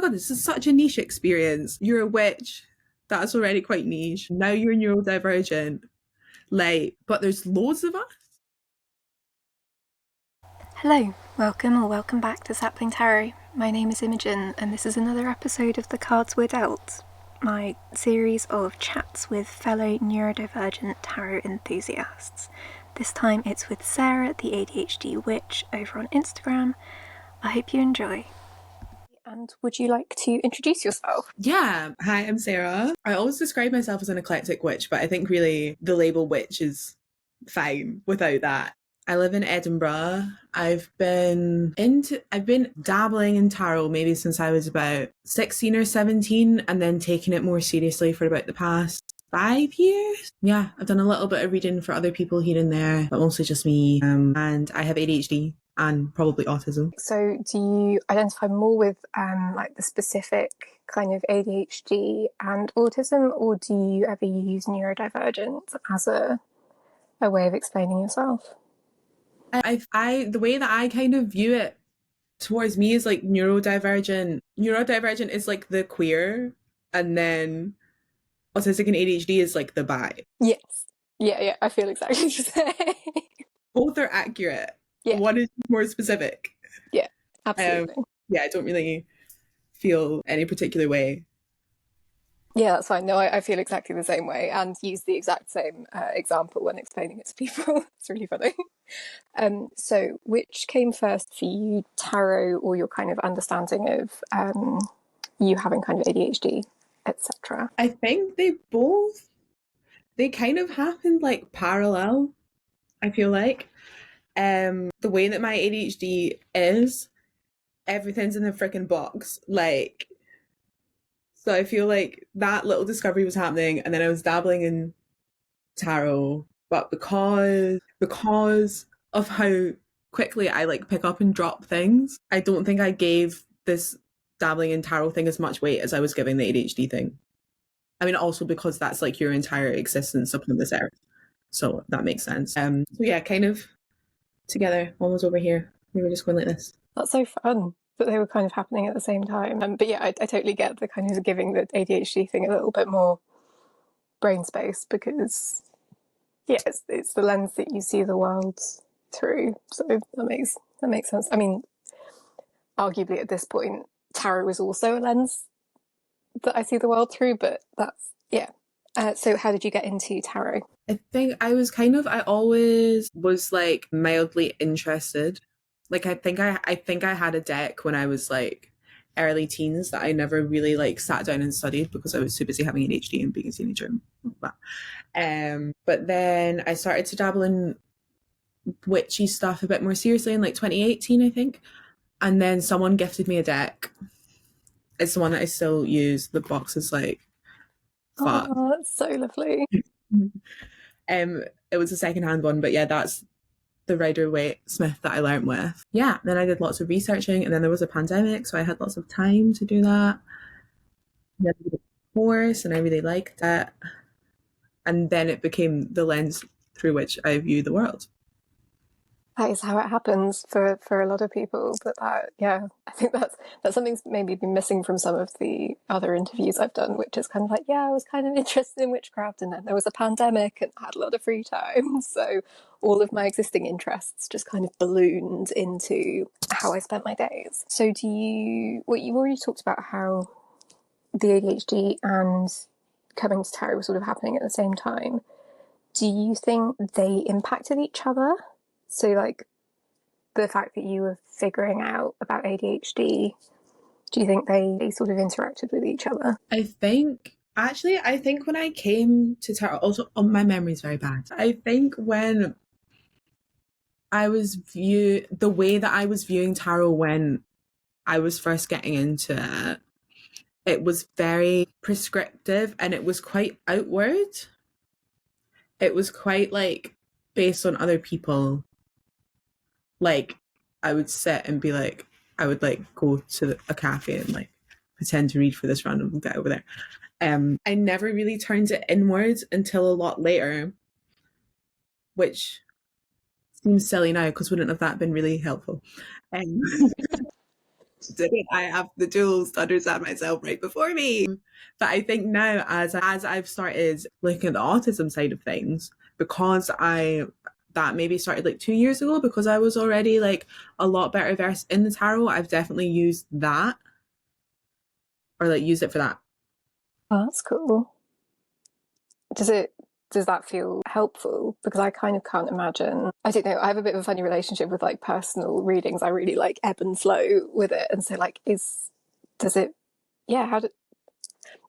my God, this is such a niche experience. You're a witch. That's already quite niche. Now you're neurodivergent. Like, but there's loads of us. Hello, welcome or welcome back to Sapling Tarot. My name is Imogen and this is another episode of The Cards We're Dealt, my series of chats with fellow neurodivergent tarot enthusiasts. This time it's with Sarah, the ADHD witch, over on Instagram. I hope you enjoy. And would you like to introduce yourself? Yeah. Hi, I'm Sarah. I always describe myself as an eclectic witch, but I think really the label witch is fine without that. I live in Edinburgh. I've been dabbling in tarot maybe since I was about 16 or 17 and then taking it more seriously for about the past 5 years. Yeah, I've done a little bit of reading for other people here and there, but mostly just me. And I have ADHD and probably autism. So do you identify more with like the specific kind of ADHD and autism, or do you ever use neurodivergence as a way of explaining yourself? The way that I kind of view it towards me is like neurodivergent. Neurodivergent is like the queer, and then autistic and ADHD is like the bi. Yes. Yeah, I feel exactly the same. Both are accurate. Yeah. One is more specific. Yeah, absolutely. Yeah, I don't really feel any particular way. Yeah, that's fine. No, I feel exactly the same way and use the exact same example when explaining it to people. It's really funny. So which came first for you, tarot or your kind of understanding of you having kind of ADHD, etc.? I think they kind of happened like parallel, I feel like. The way that my ADHD is, everything's in the freaking box. Like, so I feel like that little discovery was happening, and then I was dabbling in tarot, but because of how quickly I like pick up and drop things, I don't think I gave this dabbling in tarot thing as much weight as I was giving the ADHD thing. I mean, also because that's like your entire existence upon this earth, so that makes sense. So yeah, kind of together. One was over here. We were just going like this. That's so fun that they were kind of happening at the same time. But yeah, I totally get the kind of giving the ADHD thing a little bit more brain space because, yeah, it's the lens that you see the world through. So that makes sense. I mean, arguably at this point, tarot is also a lens that I see the world through, but that's, yeah. So how did you get into tarot? I think I always was like mildly interested. Like I think I had a deck when I was like early teens that I never really like sat down and studied because I was too busy having ADHD and being a teenager and all that. But then I started to dabble in witchy stuff a bit more seriously in like 2018, I think. And then someone gifted me a deck. It's the one that I still use. The box is like fat. Oh, that's so lovely. It was a secondhand one, but yeah, that's the Rider-Waite Smith that I learnt with. Yeah, then I did lots of researching, and then there was a pandemic, so I had lots of time to do that. Then I did a course, and I really liked it. And then it became the lens through which I view the world. That is how it happens for a lot of people. But yeah, I think that's something's maybe been missing from some of the other interviews I've done, which is kind of like, yeah, I was kind of interested in witchcraft, and then there was a pandemic and I had a lot of free time. So all of my existing interests just kind of ballooned into how I spent my days. So you've already talked about how the ADHD and coming to tarot were sort of happening at the same time. Do you think they impacted each other? So, like, the fact that you were figuring out about ADHD, do you think they sort of interacted with each other? I think when I came to tarot, also, my memory is very bad. I think when the way that I was viewing tarot when I was first getting into it, it was very prescriptive and it was quite outward. It was quite like based on other people. Like I would sit and be like, I would like go to a cafe and like pretend to read for this random guy over there. I never really turned it inwards until a lot later, which seems silly now because wouldn't have that been really helpful? Didn't I have the tools to understand myself right before me? But I think now, as I've started looking at the autism side of things, because that maybe started like 2 years ago, because I was already like a lot better versed in the tarot. I've definitely used that, or like used it for that. Oh, that's cool. Does that feel helpful? Because I kind of can't imagine. I don't know. I have a bit of a funny relationship with like personal readings. I really like ebb and flow with it, and so like, does it? Yeah, how do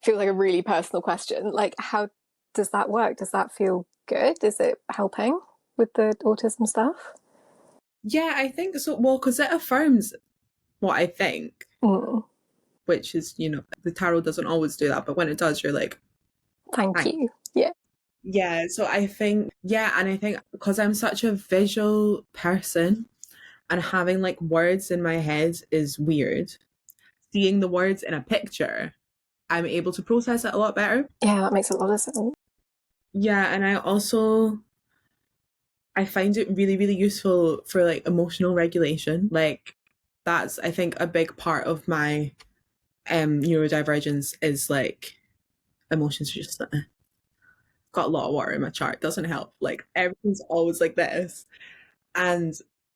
feels like a really personal question. Like, how does that work? Does that feel good? Is it helping with the autism stuff? Yeah, I think so. Well, because it affirms what I think, Mm, which is, the tarot doesn't always do that, but when it does, you're like, thank thanks. you. Yeah. Yeah, so I think, yeah, and I think because I'm such a visual person and having like words in my head is weird, seeing the words in a picture, I'm able to process it a lot better. Yeah, that makes a lot of sense. Yeah, and I find it really, really useful for like emotional regulation. Like that's I think a big part of my neurodivergence is like emotions are just got a lot of water in my chart. Doesn't help. Like everything's always like this. And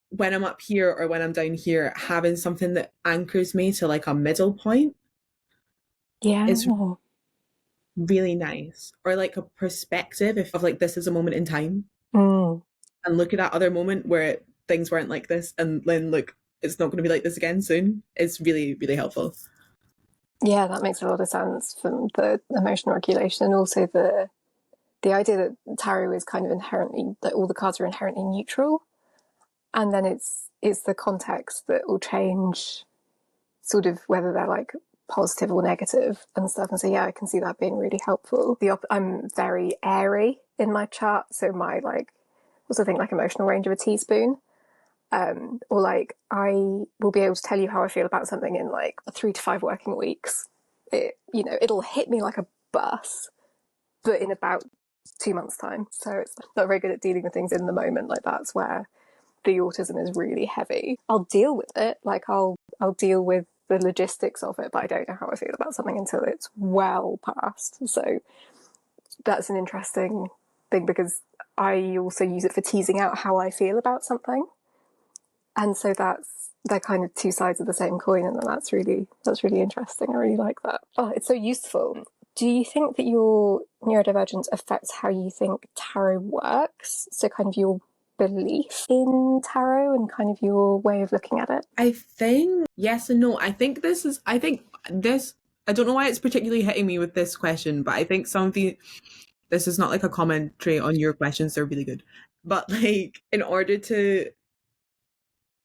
when I'm up here or when I'm down here, having something that anchors me to like a middle point Yeah. is really nice. Or like a perspective of like this is a moment in time. Mm. And look at that other moment where things weren't like this and then look, it's not going to be like this again soon. It's really, really helpful. Yeah, that makes a lot of sense from the emotional regulation, and also the idea that tarot is kind of inherently, that all the cards are inherently neutral, and then it's the context that will change sort of whether they're like positive or negative and stuff. And so yeah, I can see that being really helpful. I'm very airy in my chart, so my like also think like emotional range of a teaspoon. Or like I will be able to tell you how I feel about something in like 3 to 5 working weeks. It'll hit me like a bus, but in about 2 months' time. So it's not very good at dealing with things in the moment. Like that's where the autism is really heavy. I'll deal with it. Like I'll deal with the logistics of it, but I don't know how I feel about something until it's well past. So that's an interesting thing because I also use it for teasing out how I feel about something. And so they're kind of two sides of the same coin, and that's really interesting. I really like that. Oh, it's so useful. Do you think that your neurodivergence affects how you think tarot works? So kind of your belief in tarot and kind of your way of looking at it? I think yes and no. I don't know why it's particularly hitting me with this question, but I think this is not like a commentary on your questions, they're really good. But like in order to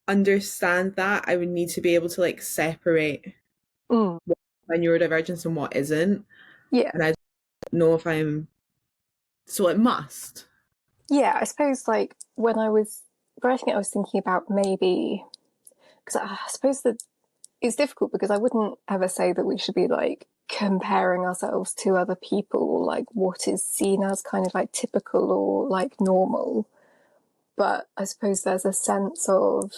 understand that, I would need to be able to like separate Mm. my neurodivergence and what isn't. Yeah. And I don't know if I'm so it must. Yeah, I suppose like when I was writing it, I was thinking about maybe, because I suppose that it's difficult because I wouldn't ever say that we should be like comparing ourselves to other people or like what is seen as kind of like typical or like normal. But I suppose there's a sense of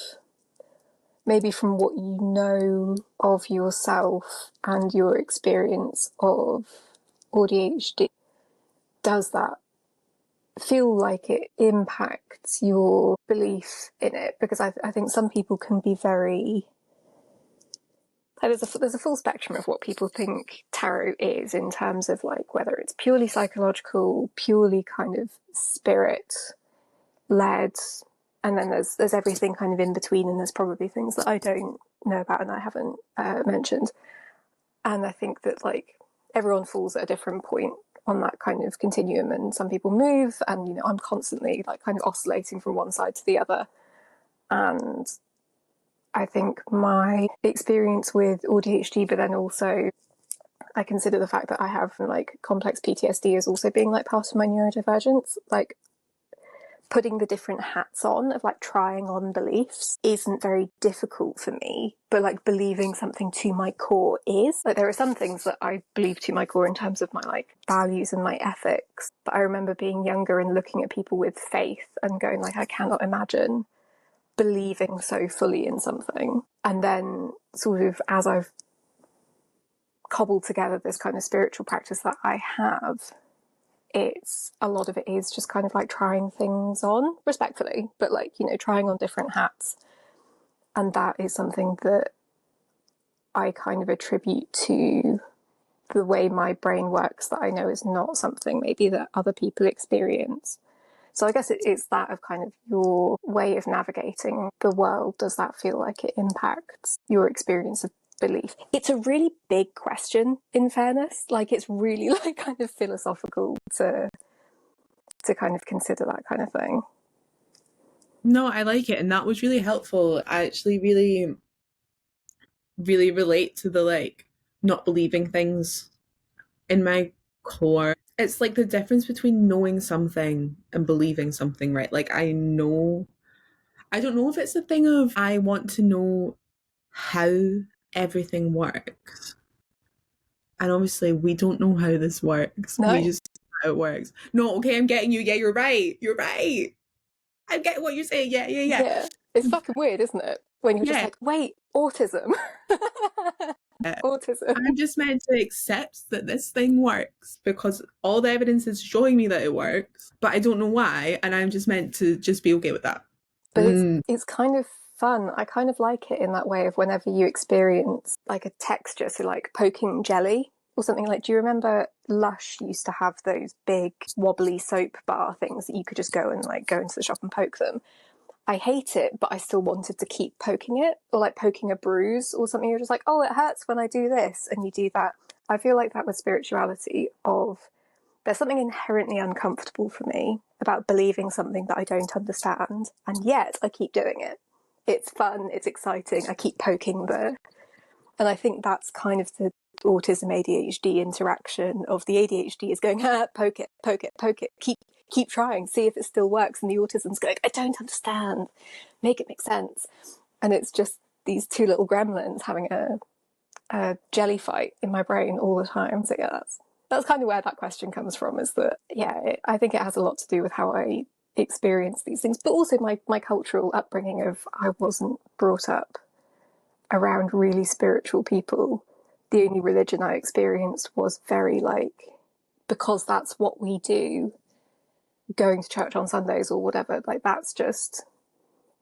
maybe from what you know of yourself and your experience of ADHD, does that feel like it impacts your belief in it? Because I think some people can be very there's a full spectrum of what people think tarot is in terms of like whether it's purely psychological, purely kind of spirit led, and then there's everything kind of in between, and there's probably things that I don't know about and I haven't mentioned. And I think that like everyone falls at a different point on that kind of continuum, and some people move, and I'm constantly like kind of oscillating from one side to the other. And I think my experience with ADHD, but then also I consider the fact that I have like complex PTSD as also being like part of my neurodivergence. Like putting the different hats on of like trying on beliefs isn't very difficult for me, but like believing something to my core is. Like there are some things that I believe to my core in terms of my like values and my ethics, but I remember being younger and looking at people with faith and going like, I cannot imagine believing so fully in something. And then sort of as I've cobbled together this kind of spiritual practice that I have, it's a lot of it is just kind of like trying things on respectfully, but like, you know, trying on different hats. And that is something that I kind of attribute to the way my brain works, that I know is not something maybe that other people experience. So I guess it's that of kind of your way of navigating the world. Does that feel like it impacts your experience of belief? It's a really big question, in fairness. Like, it's really like kind of philosophical to kind of consider that kind of thing. No, I like it. And that was really helpful. I actually really, really relate to the like not believing things in my core. It's like the difference between knowing something and believing something, right? Like I know, I don't know if it's a thing of I want to know how everything works. And obviously we don't know how this works. We No. just know how it works. No, okay, I'm getting you. Yeah, you're right. You're right. I get what you're saying. Yeah, yeah, yeah. Yeah. It's fucking weird, isn't it? When you're just Yeah. like, wait, autism. Autism. I'm just meant to accept that this thing works because all the evidence is showing me that it works, but I don't know why, and I'm just meant to just be okay with that. But it's kind of fun. I kind of like it in that way of whenever you experience like a texture, so like poking jelly or something. Like, do you remember Lush used to have those big wobbly soap bar things that you could just go and like go into the shop and poke them? I hate it, but I still wanted to keep poking it, or like poking a bruise or something. You're just like, oh, it hurts when I do this, and you do that. I feel like that with spirituality of there's something inherently uncomfortable for me about believing something that I don't understand, and yet I keep doing it. It's fun, it's exciting, I keep poking the... And I think that's kind of the autism ADHD interaction of the ADHD is going, poke it, poke it, poke it, keep trying, see if it still works, and the autism's going, I don't understand, make it make sense. And it's just these two little gremlins having a jelly fight in my brain all the time. So yeah, that's kind of where that question comes from, is that, yeah, I think it has a lot to do with how I experience these things, but also my cultural upbringing of I wasn't brought up around really spiritual people. The only religion I experienced was very like, because that's what we do, going to church on Sundays or whatever, like that's just,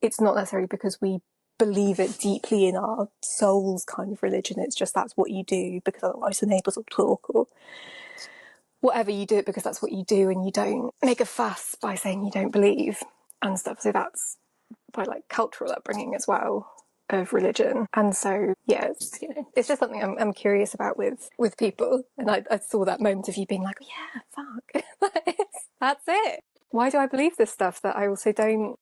it's not necessarily because we believe it deeply in our souls kind of religion. It's just that's what you do because otherwise the neighbours will talk, or whatever, you do it because that's what you do, and you don't make a fuss by saying you don't believe and stuff. So that's by like cultural upbringing as well of religion. And so yeah, it's, you know, it's just something I'm curious about with people. And I saw that moment of you being like, yeah, fuck, that's it. Why do I believe this stuff that I also don't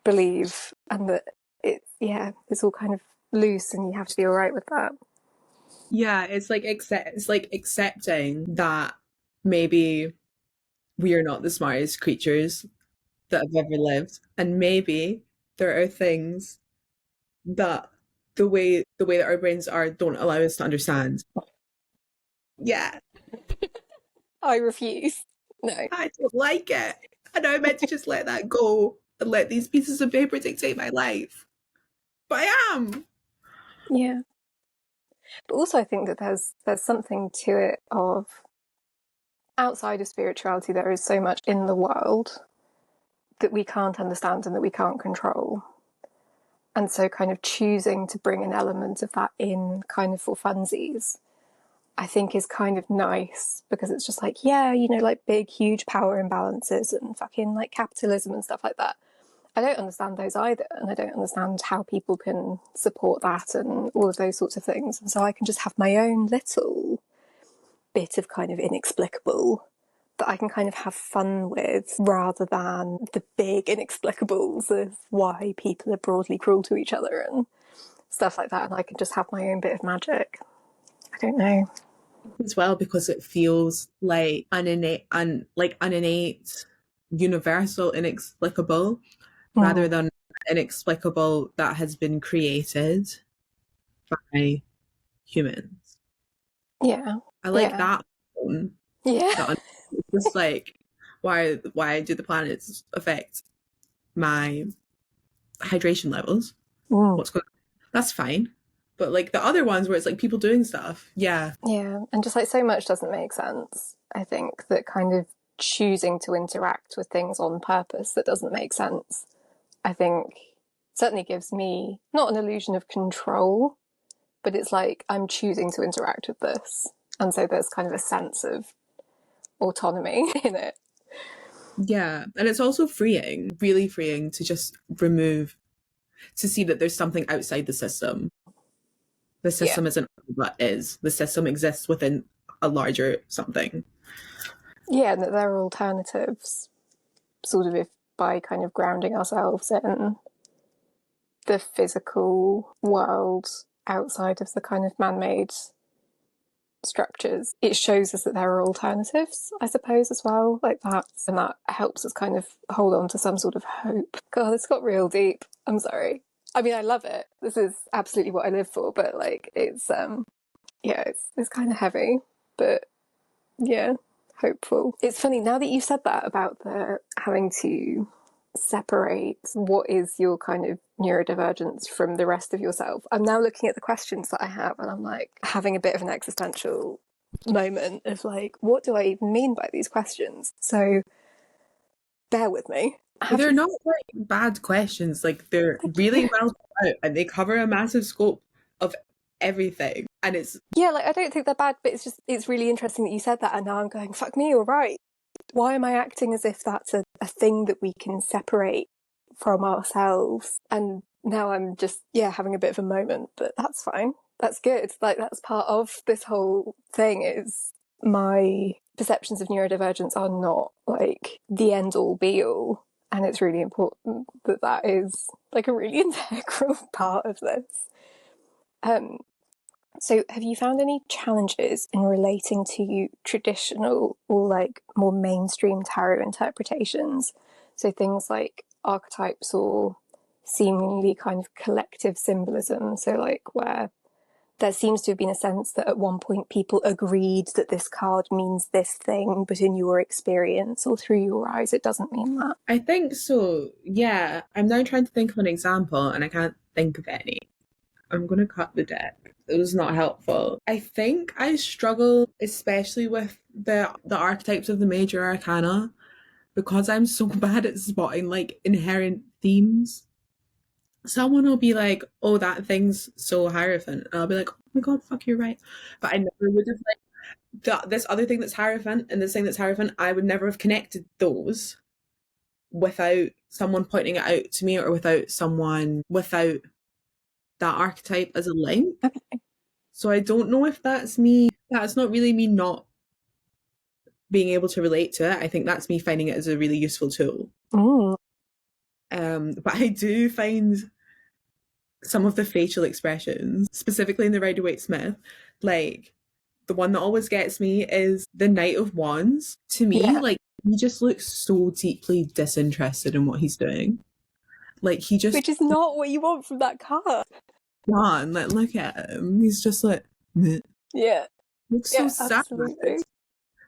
believe? And that it's all kind of loose, and you have to be all right with that. Yeah, it's like accepting that maybe we are not the smartest creatures that have ever lived, and maybe there are things that the way that our brains are don't allow us to understand. Yeah, I refuse. No. I don't like it. I know I'm meant to just let that go and let these pieces of paper dictate my life, but I am. Yeah. But also I think that there's something to it of, outside of spirituality, there is so much in the world that we can't understand and that we can't control. And so kind of choosing to bring an element of that in kind of for funsies, I think is kind of nice, because it's just like, yeah, you know, like big, huge power imbalances and fucking like capitalism and stuff like that. I don't understand those either, and I don't understand how people can support that and all of those sorts of things. And so I can just have my own little bit of kind of inexplicable that I can kind of have fun with, rather than the big inexplicables of why people are broadly cruel to each other and stuff like that. And I can just have my own bit of magic. I don't know. As well, because it feels like an innate, universal, inexplicable, rather than inexplicable that has been created by humans. Yeah. I like Yeah. that one. Yeah. That it's just like why do the planets affect my hydration levels. Mm. What's going on? That's fine. But like the other ones where it's like people doing stuff, yeah. Yeah, and just like so much doesn't make sense. I think that kind of choosing to interact with things on purpose that doesn't make sense, I think certainly gives me not an illusion of control, but it's like I'm choosing to interact with this. And so there's kind of a sense of autonomy in it. Yeah. And it's also freeing, really freeing to just remove, to see that there's something outside the system. The Yeah. system isn't what is. The system exists within a larger something. Yeah, and that there are alternatives, sort of, if by kind of grounding ourselves in the physical world outside of the kind of man-made structures, it shows us that there are alternatives, I suppose, as well, like that, and that helps us kind of hold on to some sort of hope. God, it's got real deep. I'm sorry. I mean, I love it. This is absolutely what I live for, but like it's yeah, it's kind of heavy, but yeah, hopeful. It's funny now that you said that about the having to separate what is your kind of neurodivergence from the rest of yourself. I'm now looking at the questions that I have and I'm like having a bit of an existential moment of like, what do I even mean by these questions? So bear with me. They're not like bad questions. Like they're really well thought out and they cover a massive scope of everything. And it's Yeah, like I don't think they're bad, but it's really interesting that you said that and now I'm going, fuck me, you're right. Why am I acting as if that's a thing that we can separate from ourselves? And now I'm just, yeah, having a bit of a moment, but that's fine. That's good. Like, that's part of this whole thing is my perceptions of neurodivergence are not like the end all be all. And it's really important that that is like a really integral part of this. So, have you found any challenges in relating to traditional or like more mainstream tarot interpretations? So, things like archetypes or seemingly kind of collective symbolism. So, like, where there seems to have been a sense that at one point people agreed that this card means this thing, but in your experience or through your eyes, it doesn't mean that. I think so. Yeah. I'm now trying to think of an example and I can't think of any. I'm gonna cut the deck. It was not helpful. I think I struggle especially with the archetypes of the major arcana because I'm so bad at spotting like inherent themes. Someone will be like, "Oh, that thing's so Hierophant," and I'll be like, "Oh my god, fuck, you're right." But I never would have like this other thing that's Hierophant and this thing that's Hierophant. I would never have connected those without someone pointing it out to me or without that archetype as a link. Okay. So I don't know if that's me. That's not really me not being able to relate to it. I think that's me finding it as a really useful tool. Mm. But I do find some of the facial expressions, specifically in the Rider-Waite-Smith, like the one that always gets me is the Knight of Wands. To me, Yeah. like he just looks so deeply disinterested in what he's doing. Like he just Which is not what you want from that card. gone. Like look at him. He's just like meh. Yeah. Looks so Yeah, sad. absolutely.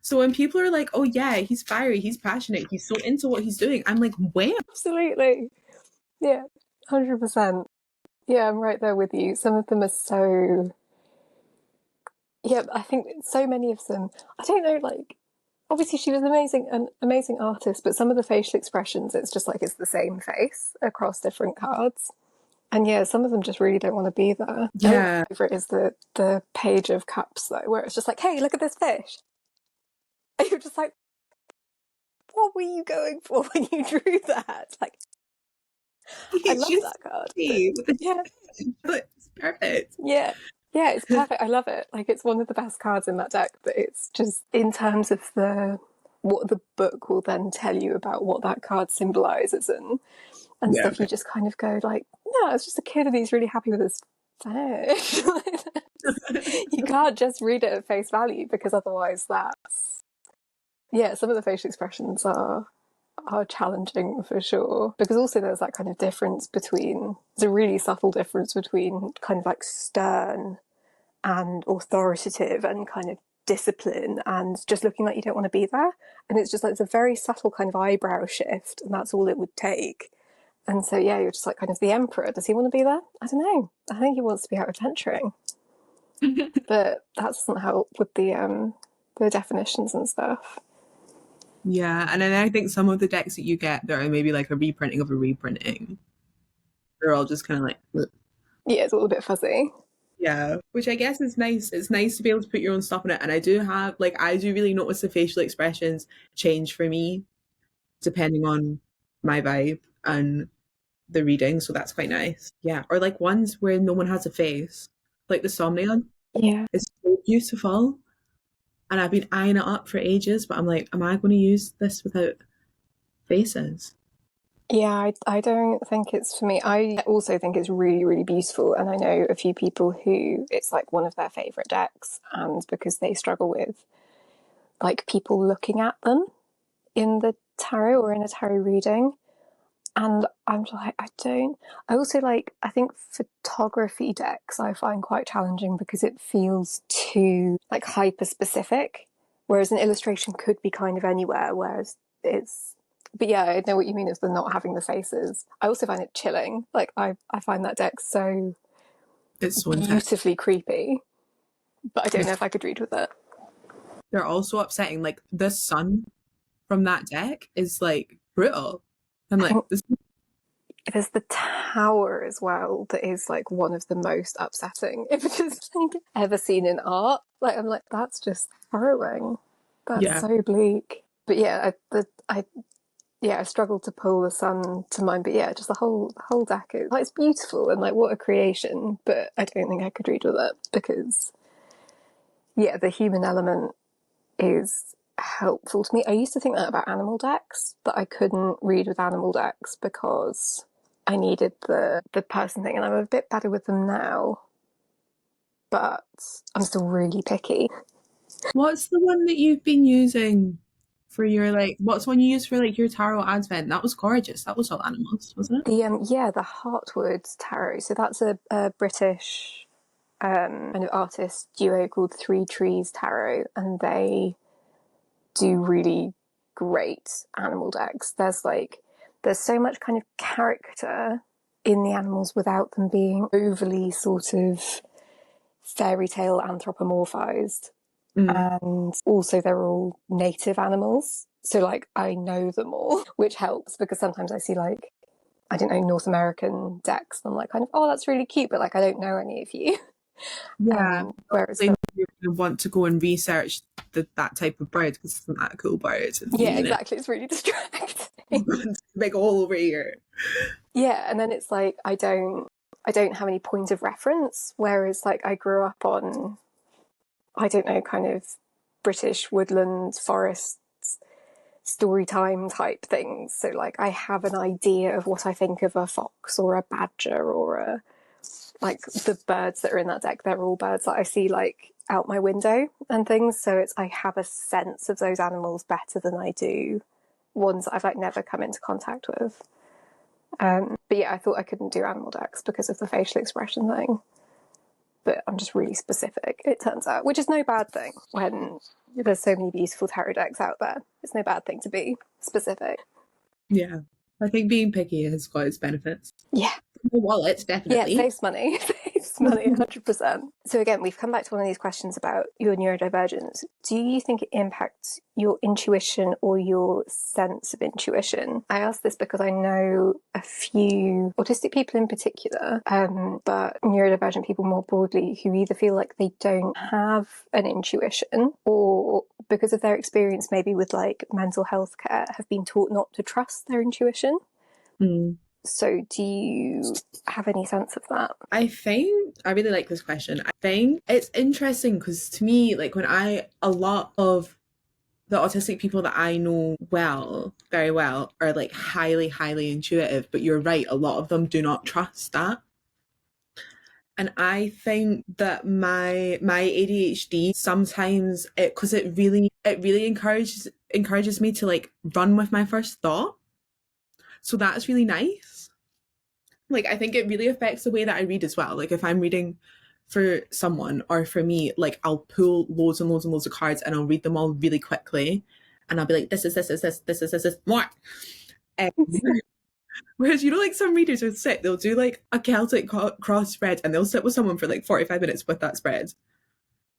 So when people are like, "Oh yeah, he's fiery, he's passionate, he's so into what he's doing," I'm like, "Where?" Absolutely. Yeah, 100%. Yeah, I'm right there with you. Some of them are so. Yeah, I think so many of them. I don't know, like, obviously she was an amazing artist, but some of the facial expressions, it's just like it's the same face across different cards. And yeah, some of them just really don't want to be there. Yeah. My favorite is the Page of Cups, though, where it's just like, hey, look at this fish. And you're just like, what were you going for when you drew that? Like, I He's love just that card. Yeah. it's perfect. Yeah. Yeah, it's perfect. I love it. Like, it's one of the best cards in that deck, but it's just in terms of what the book will then tell you about what that card symbolizes and Yeah. stuff, you just kind of go like, no, it's just a kid and he's really happy with his fish. You can't just read it at face value because otherwise that's, yeah, some of the facial expressions are challenging for sure, because also there's that kind of difference between, there's a really subtle difference between kind of like stern and authoritative and kind of discipline and just looking like you don't want to be there, and it's just like it's a very subtle kind of eyebrow shift and that's all it would take. And so, yeah, you're just like kind of the emperor. Does he want to be there? I don't know. I think he wants to be out adventuring. But that doesn't help with the definitions and stuff. Yeah, and then I think some of the decks that you get that are maybe like a reprinting of a reprinting, they're all just kind of like, ugh. Yeah, it's all a bit fuzzy. Yeah, which I guess is nice. It's nice to be able to put your own stuff in it. And I do have, like, I do really notice the facial expressions change for me depending on my vibe and the reading. So that's quite nice. Yeah. Or like ones where no one has a face, like the Somnium. Yeah. It's so beautiful. And I've been eyeing it up for ages, but I'm like, am I going to use this without faces? Yeah, I don't think it's for me. I also think it's really, really beautiful. And I know a few people who it's like one of their favourite decks, and because they struggle with like people looking at them in the tarot or in a tarot reading. And I'm like, I also like, I think photography decks I find quite challenging because it feels too like hyper specific, whereas an illustration could be kind of anywhere, whereas but yeah, I know what you mean is the not having the faces. I also find it chilling. Like, I find that deck so It's so intense. beautifully creepy, but I don't know if I could read with it. They're also upsetting. Like, the sun from that deck is like brutal. I'm like, this. There's the tower as well that is like one of the most upsetting images I've ever seen in art. Like, I'm like, that's just harrowing. That's so bleak. But yeah, I struggled to pull the sun to mind. But yeah, just the whole deck is like, it's beautiful and like what a creation. But I don't think I could read with it because yeah, the human element is helpful to me. I used to think that about animal decks, but I couldn't read with animal decks because I needed the person thing, and I'm a bit better with them now, but I'm still really picky. What's the one that you've been using for your like? What's one you use for like your tarot advent? That was gorgeous. That was all animals, wasn't it? The Heartwood Tarot. So that's a British kind of artist duo called Three Trees Tarot, and they do really great animal decks. There's so much kind of character in the animals without them being overly sort of fairy tale anthropomorphized. And also they're all native animals. So like I know them all, which helps because sometimes I see like, I don't know, North American decks and I'm like kind of, oh, that's really cute, but like I don't know any of you. Yeah. Whereas you want to go and research that type of bird because it's not a cool bird. yeah, exactly. It's really distracting. Big all over here. Yeah, and then it's like I don't have any point of reference. Whereas like I grew up on, I don't know, kind of British woodland forests, story time type things. So like I have an idea of what I think of a fox or a badger or a like the birds that are in that deck. They're all birds that I see like out my window and things. So it's I have a sense of those animals better than I do ones that I've like never come into contact with. But yeah, I thought I couldn't do animal decks because of the facial expression thing. But I'm just really specific, it turns out, which is no bad thing when there's so many beautiful tarot decks out there. It's no bad thing to be specific. Yeah. I think being picky has got its benefits. Yeah. The wallets, definitely. Yeah, it saves money. It saves money, 100%. So again, we've come back to one of these questions about your neurodivergence. Do you think it impacts your intuition or your sense of intuition? I ask this because I know a few autistic people in particular, but neurodivergent people more broadly who either feel like they don't have an intuition or because of their experience maybe with like mental health care have been taught not to trust their intuition. So do you have any sense of that? I think I really like this question. I think it's interesting because to me, like a lot of the autistic people that I know very well, are like highly, highly intuitive, but you're right, a lot of them do not trust that. And I think that my ADHD sometimes because it really encourages me to like run with my first thought. So that's really nice. Like I think it really affects the way that I read as well. Like if I'm reading for someone or for me, like I'll pull loads and loads and loads of cards and I'll read them all really quickly and I'll be like, this is more. Whereas, you know, like some readers will sit, they'll do like a Celtic cross spread and they'll sit with someone for like 45 minutes with that spread.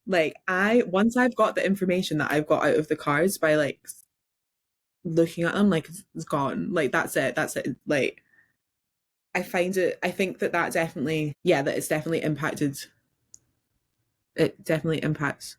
Like, once I've got the information that I've got out of the cards by like looking at them, like it's gone. Like, that's it. Like, I think that definitely, yeah, that it definitely impacts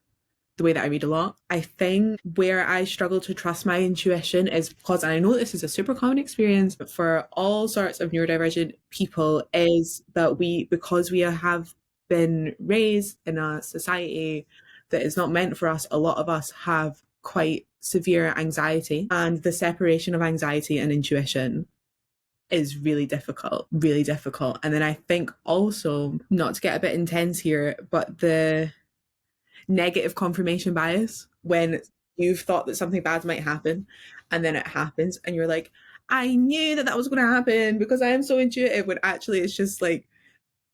the way that I read a lot. I think where I struggle to trust my intuition is because, and I know this is a super common experience for all sorts of neurodivergent people, is that because we have been raised in a society that is not meant for us, a lot of us have quite severe anxiety, and the separation of anxiety and intuition is really difficult, really difficult. And then I think also, not to get a bit intense here, but the negative confirmation bias when you've thought that something bad might happen and then it happens and you're like, I knew that that was going to happen because I am so intuitive, when actually it's just like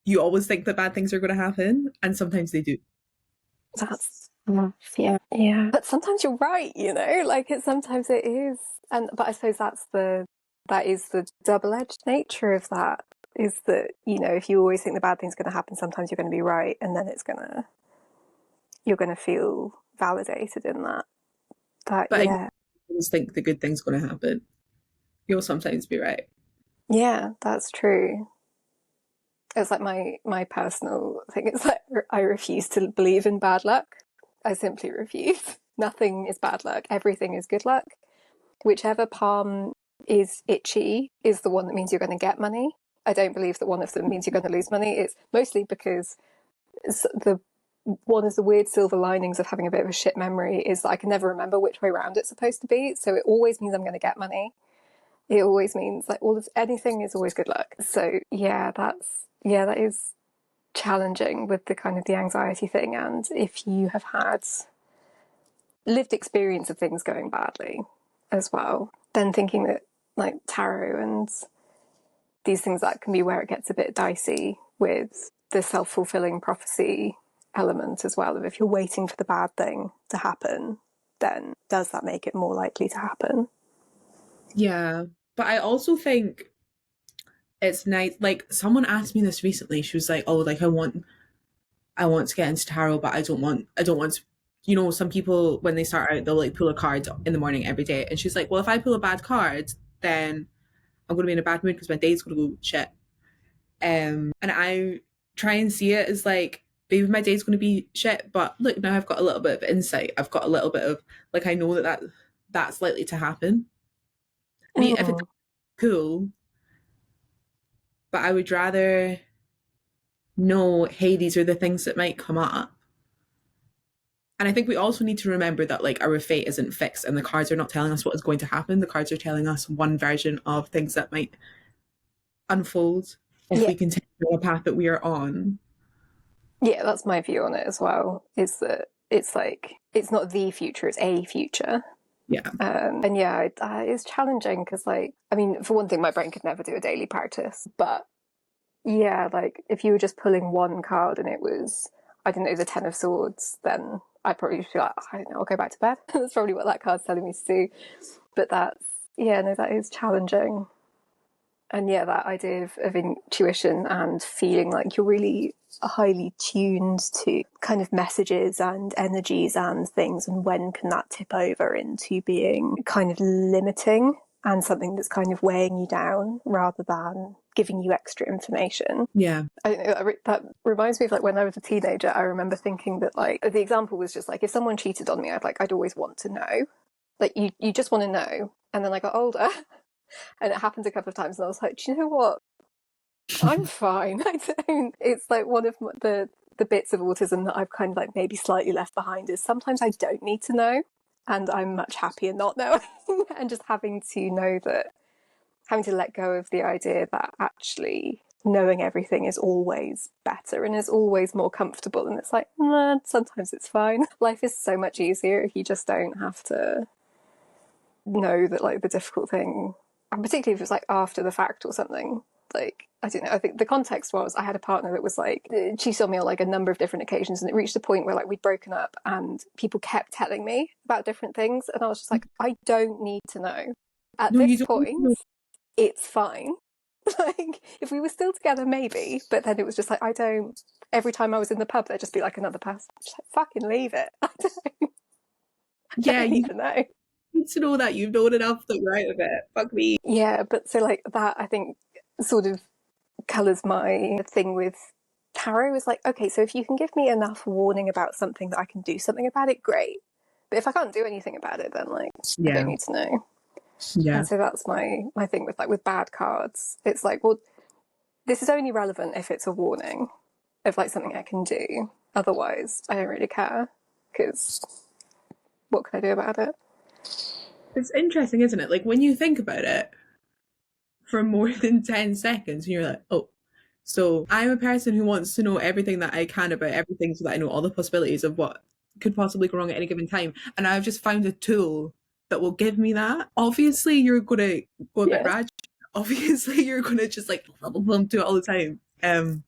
you always think that bad things are going to happen and sometimes they do. That's yeah. But sometimes you're right, you know, like sometimes it is. And but I suppose that is the double-edged nature of that, is that, you know, if you always think the bad thing's going to happen, sometimes you're going to be right, and then you're going to feel validated in that. But But I yeah, always think the good thing's going to happen. You'll sometimes be right. yeah, that's true. It's like my personal thing. It's like I refuse to believe in bad luck. I simply refuse. Nothing is bad luck. Everything is good luck. Whichever palm is itchy is the one that means you're going to get money. I don't believe that one of them means you're going to lose money. It's mostly because the one of the weird silver linings of having a bit of a shit memory is that I can never remember which way round it's supposed to be. So it always means I'm going to get money. It always means like anything is always good luck. So yeah, that is challenging with the kind of the anxiety thing. And if you have had lived experience of things going badly as well, then thinking that like tarot and these things, that can be where it gets a bit dicey with the self-fulfilling prophecy element as well, of if you're waiting for the bad thing to happen, then does that make it more likely to happen? Yeah. But I also think it's nice. Like, someone asked me this recently. She was like, "Oh, like I want to get into tarot, but I don't want to, you know, some people when they start out, they'll like pull a card in the morning every day." And she's like, "Well, if I pull a bad card, then I'm going to be in a bad mood because my day's going to go shit." And I try and see it as like, maybe my day's going to be shit, but look, now I've got a little bit of insight. I've got a little bit of, like, I know that's likely to happen. And if it's Mm. cool, but I would rather know, hey, these are the things that might come up. And I think we also need to remember that like our fate isn't fixed and the cards are not telling us what is going to happen. The cards are telling us one version of things that might unfold if Yeah, we continue on a path that we are on. yeah, that's my view on it as well. Is that it's like it's not the future; it's a future. Yeah. And yeah, it's challenging because, like, I mean, for one thing, my brain could never do a daily practice. But yeah, like, if you were just pulling one card and it was, I don't know, the Ten of Swords, then I'd probably just be like, I don't know, I'll go back to bed. That's probably what that card's telling me to do. But yeah, no, that is challenging. And yeah, that idea of intuition and feeling like you're really highly tuned to kind of messages and energies and things, and when can that tip over into being kind of limiting and something that's kind of weighing you down rather than giving you extra information. Yeah. I don't know, that reminds me of like when I was a teenager. I remember thinking that like the example was just like, if someone cheated on me, I'd always want to know. Like you just want to know. And then I got older and it happened a couple of times and I was like, do you know what, I'm fine. I don't. It's like one of the bits of autism that I've kind of like maybe slightly left behind is sometimes I don't need to know, and I'm much happier not knowing and just having to know that, having to let go of the idea that actually knowing everything is always better and is always more comfortable. And it's like, nah, sometimes it's fine. Life is so much easier if you just don't have to know that like the difficult thing, and particularly if it's like after the fact or something. Like, I don't know, I think the context was I had a partner that was like, she saw me on like a number of different occasions, and it reached a point where like we'd broken up and people kept telling me about different things, and I was just like, I don't need to know at No, you this don't need to point. know. it's fine. Like, if we were still together, maybe. But then it was just like, every time I was in the pub, there'd just be like another person. Just like, fucking leave it. I Yeah, don't you even know. need to know that you've known enough that you're out of it. Fuck me. Yeah, but so like that, I think, sort of colours my thing with tarot is like, okay, so if you can give me enough warning about something that I can do something about it, great. But if I can't do anything about it, then like I don't Yeah. need to know. Yeah. And so that's my thing with bad cards. It's like, well, this is only relevant if it's a warning of like something I can do. Otherwise, I don't really care, because what can I do about it? It's interesting, isn't it? Like when you think about it for more than 10 seconds, and you're like, oh, so I'm a person who wants to know everything that I can about everything so that I know all the possibilities of what could possibly go wrong at any given time. And I've just found a tool that will give me that. Obviously, you're going to go a bit Yeah. ratchet. Obviously, you're going to just like do it all the time. And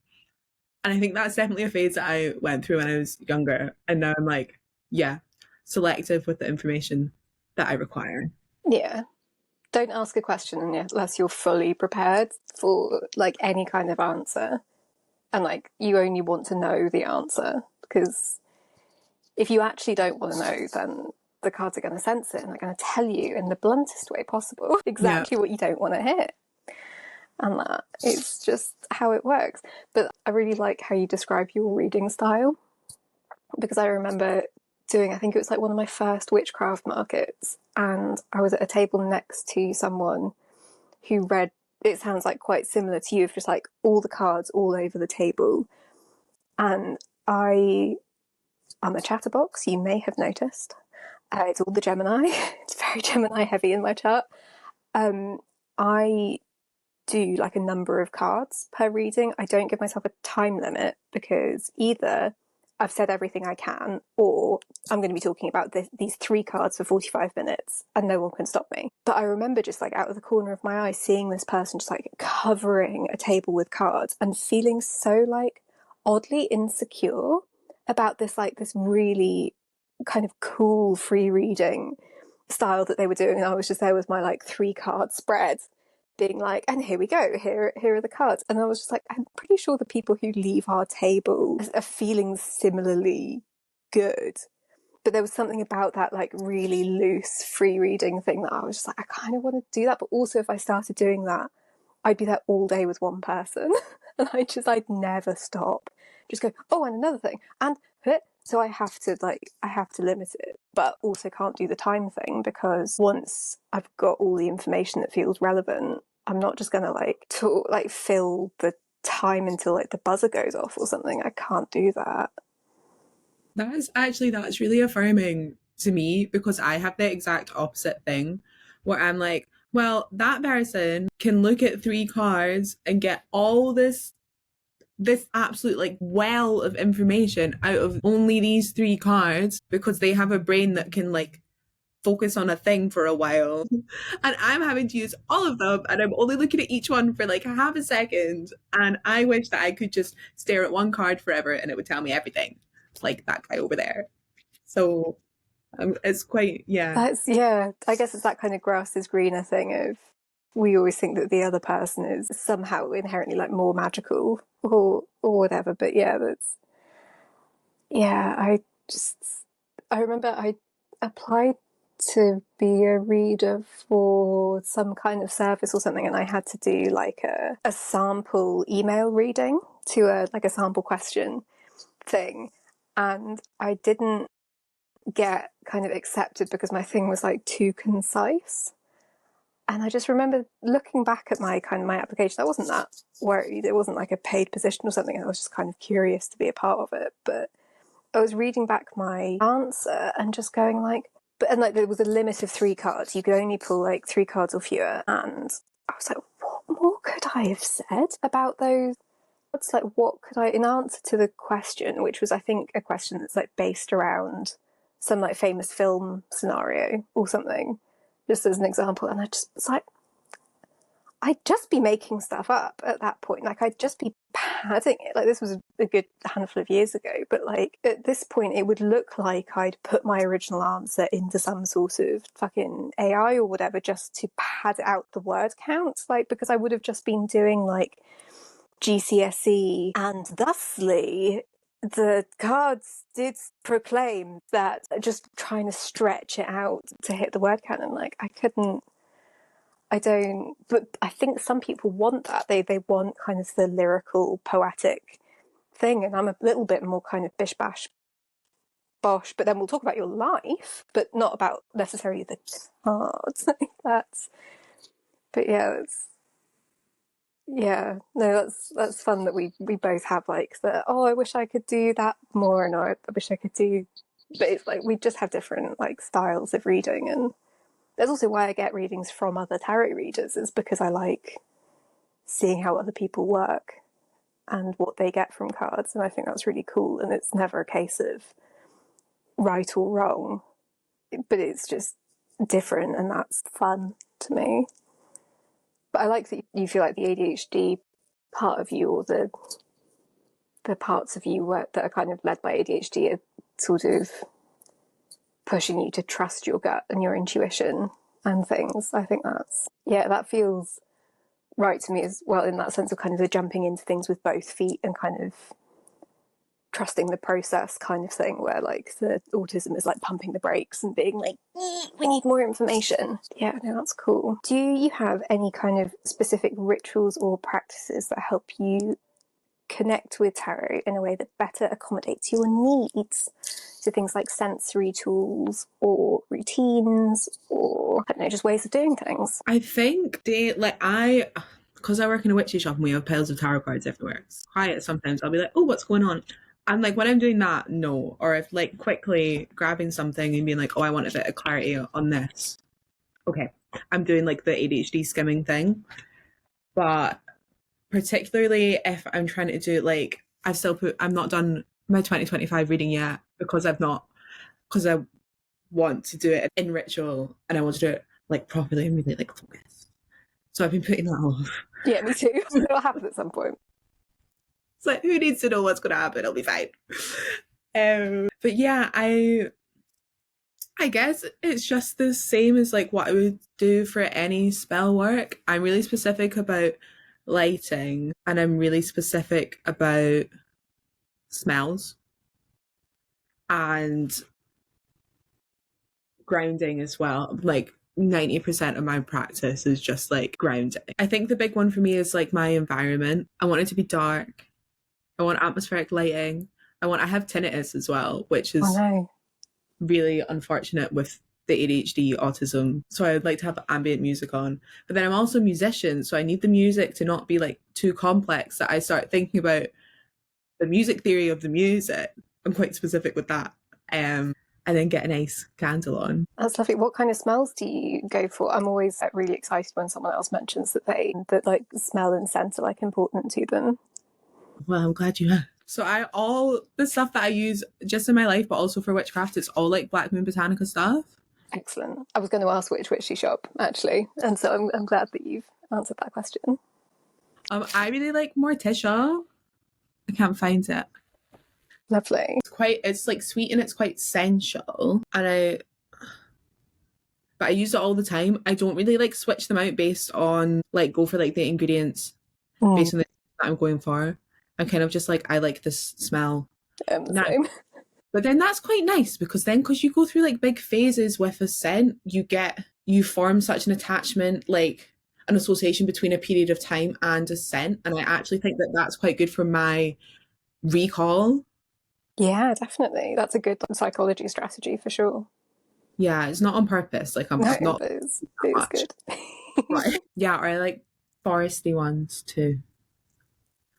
I think that's definitely a phase that I went through when I was younger. And now I'm like, yeah, selective with the information that I require. Yeah. Don't ask a question unless you're fully prepared for like any kind of answer. And like you only want to know the answer, because if you actually don't want to know, then the cards are going to sense it and they're going to tell you in the bluntest way possible Yeah. exactly what you don't want to hear. And that is just how it works. But I really like how you describe your reading style, because I remember doing, I think it was like one of my first witchcraft markets, and I was at a table next to someone who read, it sounds like quite similar to you, of just like all the cards all over the table. And I'm a chatterbox, you may have noticed. It's all the Gemini. It's very Gemini heavy in my chart. I do like a number of cards per reading. I don't give myself a time limit, because either I've said everything I can, or I'm going to be talking about these 3 cards for 45 minutes and no one can stop me. But I remember just like out of the corner of my eye seeing this person just like covering a table with cards and feeling so like oddly insecure about this really kind of cool free reading style that they were doing. And I was just there with my like 3 card spread, being like, and here we go, here are the cards. And I was just like, I'm pretty sure the people who leave our table are feeling similarly good. But there was something about that like really loose free reading thing that I was just like, I kind of want to do that. But also if I started doing that, I'd be there all day with one person. And I'd never stop. Just go, oh, and another thing. And so I have to limit it, but also can't do the time thing, because once I've got all the information that feels relevant, I'm not just gonna fill the time until like the buzzer goes off or something. I can't do that. That's really affirming to me, because I have the exact opposite thing where I'm like, well, that person can look at 3 cards and get all this absolute like well of information out of only these 3 cards, because they have a brain that can like focus on a thing for a while. And I'm having to use all of them, and I'm only looking at each one for like half a second. And I wish that I could just stare at one card forever and it would tell me everything, like that guy over there. So it's quite, yeah. I guess it's that kind of grass is greener thing of, we always think that the other person is somehow inherently like more magical or whatever. But I remember I applied to be a reader for some kind of service or something, and I had to do like a sample email reading to a sample question thing, and I didn't get kind of accepted because my thing was like too concise. And I just remember looking back at my application, I wasn't that worried. It wasn't like a paid position or something. I was just kind of curious to be a part of it. But I was reading back my answer and just going like, there was a limit of 3 cards. You could only pull like 3 cards or fewer. And I was like, what more could I have said about those? It's like, what could I, in answer to the question, which was, I think, a question that's like based around some like famous film scenario or something, just as an example. And I just was like, I'd just be making stuff up at that point. Like, I'd just be padding it. Like, this was a good handful of years ago, but like at this point it would look like I'd put my original answer into some sort of fucking AI or whatever just to pad out the word count, like, because I would have just been doing like GCSE and thusly the cards did proclaim that, just trying to stretch it out to hit the word count, and like I don't, but I think some people want that. They want kind of the lyrical, poetic thing, and I'm a little bit more kind of bish bash bosh. But then we'll talk about your life, but not about necessarily the cards. That's, but yeah, that's fun that we both have like the, oh, I wish I could do that more, and I wish I could do, but it's like we just have different like styles of reading, and that's also why I get readings from other tarot readers, is because I like seeing how other people work and what they get from cards, and I think that's really cool. And it's never a case of right or wrong, but it's just different, and that's fun to me. But I like that you feel like the ADHD part of you, or the parts of you that are kind of led by ADHD, are sort of pushing you to trust your gut and your intuition and things. I think that feels right to me as well, in that sense of kind of the jumping into things with both feet and kind of trusting the process kind of thing, where like the autism is like pumping the brakes and being like, we need more information. Yeah, no, that's cool. Do you have any kind of specific rituals or practices that help you connect with tarot in a way that better accommodates your needs? So things like sensory tools or routines, or I don't know, just ways of doing things. I think because I work in a witchy shop and we have piles of tarot cards everywhere. It's quiet sometimes. I'll be like, oh, what's going on? And like when I'm doing that, no. Or if like quickly grabbing something and being like, oh, I want a bit of clarity on this. Okay. I'm doing like the ADHD skimming thing. But particularly if I'm trying to do like, I'm not done my 2025 reading yet because I want to do it in ritual and I want to do it like properly and really like focus. So I've been putting that off. Yeah, me too. It'll happen at some point. It's like, who needs to know what's going to happen? It'll be fine. But yeah, I guess it's just the same as like what I would do for any spell work. I'm really specific about lighting and I'm really specific about smells and grounding as well. Like 90% of my practice is just like grounding. I think the big one for me is like my environment. I want it to be dark. I want atmospheric lighting. I have tinnitus as well, which is really unfortunate with the ADHD autism. So I would like to have ambient music on. But then I'm also a musician, so I need the music to not be like too complex that I start thinking about the music theory of the music. I'm quite specific with that. And then get a nice candle on. That's lovely. What kind of smells do you go for? I'm always really excited when someone else mentions that like smell and scent are like important to them. Well, I'm glad you have. So all the stuff that I use just in my life, but also for witchcraft, it's all like Black Moon Botanica stuff. Excellent. I was going to ask which witchy shop actually, and so I'm glad that you've answered that question. I really like Morticia. I can't find it. Lovely. It's like sweet and it's quite sensual, but I use it all the time. I don't really like switch them out based on like go for like the ingredients based on the that I'm going for. I'm kind of just like, I like this smell. Same. But then that's quite nice because you go through like big phases with a scent, you form such an attachment, like an association between a period of time and a scent. And I actually think that that's quite good for my recall. Yeah, definitely. That's a good psychology strategy for sure. Yeah, it's not on purpose. Like I'm not. It is good. Right. Yeah, or I like foresty ones too.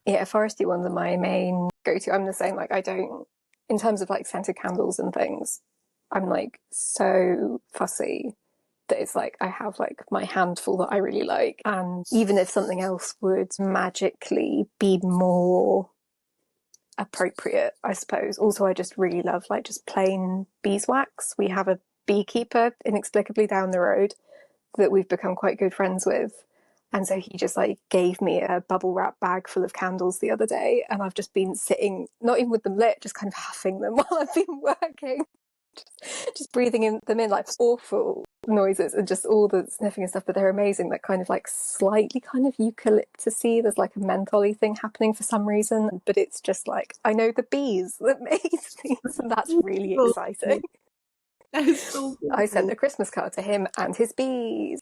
Yeah, foresty ones are my main go-to. I'm the same. Like I don't, in terms of like scented candles and things, I'm like so fussy that it's like I have like my handful that I really like. And even if something else would magically be more appropriate, I suppose. Also, I just really love like just plain beeswax. We have a beekeeper inexplicably down the road that we've become quite good friends with. And so he just like gave me a bubble wrap bag full of candles the other day, and I've just been sitting, not even with them lit, just kind of huffing them while I've been working, just breathing them in, like awful noises and just all the sniffing and stuff, but they're amazing. That kind of like slightly kind of eucalyptusy, there's like a mentholy thing happening for some reason, but it's just like, I know the bees that made these, and that's really exciting. That is so cool. I sent a Christmas card to him and his bees.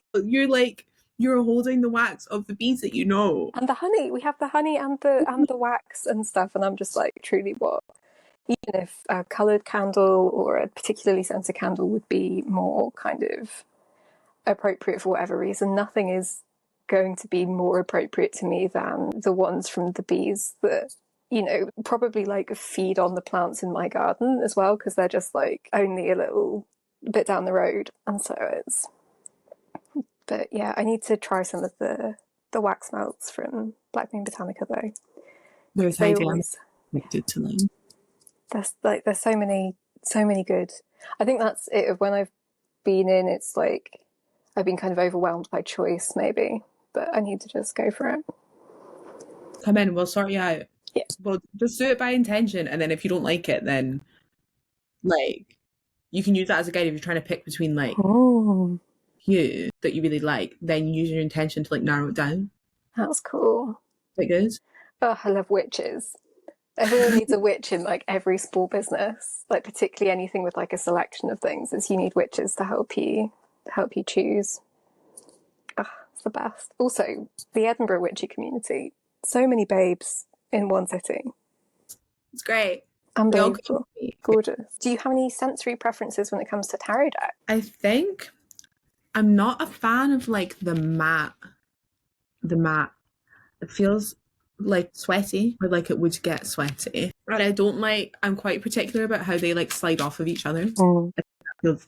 You're holding the wax of the bees that you know. And the honey. We have the honey and the wax and stuff, and I'm just like, truly what? Even if a coloured candle or a particularly scented candle would be more kind of appropriate for whatever reason, nothing is going to be more appropriate to me than the ones from the bees that, you know, probably like feed on the plants in my garden as well, because they're just like only a little bit down the road. And so it's, but yeah, I need to try some of the wax melts from Black Moon Botanica though. There's They idea always, connected to them. there's so many good. I think that's it. Of when I've been in, it's like I've been kind of overwhelmed by choice maybe, but I need to just go for it. Come in, we'll sort you out. Yeah. Well, just do it by intention, and then if you don't like it, then like you can use that as a guide if you're trying to pick between like you that you really like, then use your intention to like narrow it down. That's cool. Is that good? Oh, I love witches. Everyone needs a witch in like every small business, like particularly anything with like a selection of things, is you need witches to help you choose. It's the best. Also, the Edinburgh witchy community, so many babes in one sitting. It's great. Unbelievable. Gorgeous. Do you have any sensory preferences when it comes to tarot deck? I think I'm not a fan of like the matte. It feels like sweaty, or like it would get sweaty. And I don't like, I'm quite particular about how they like slide off of each other. That feels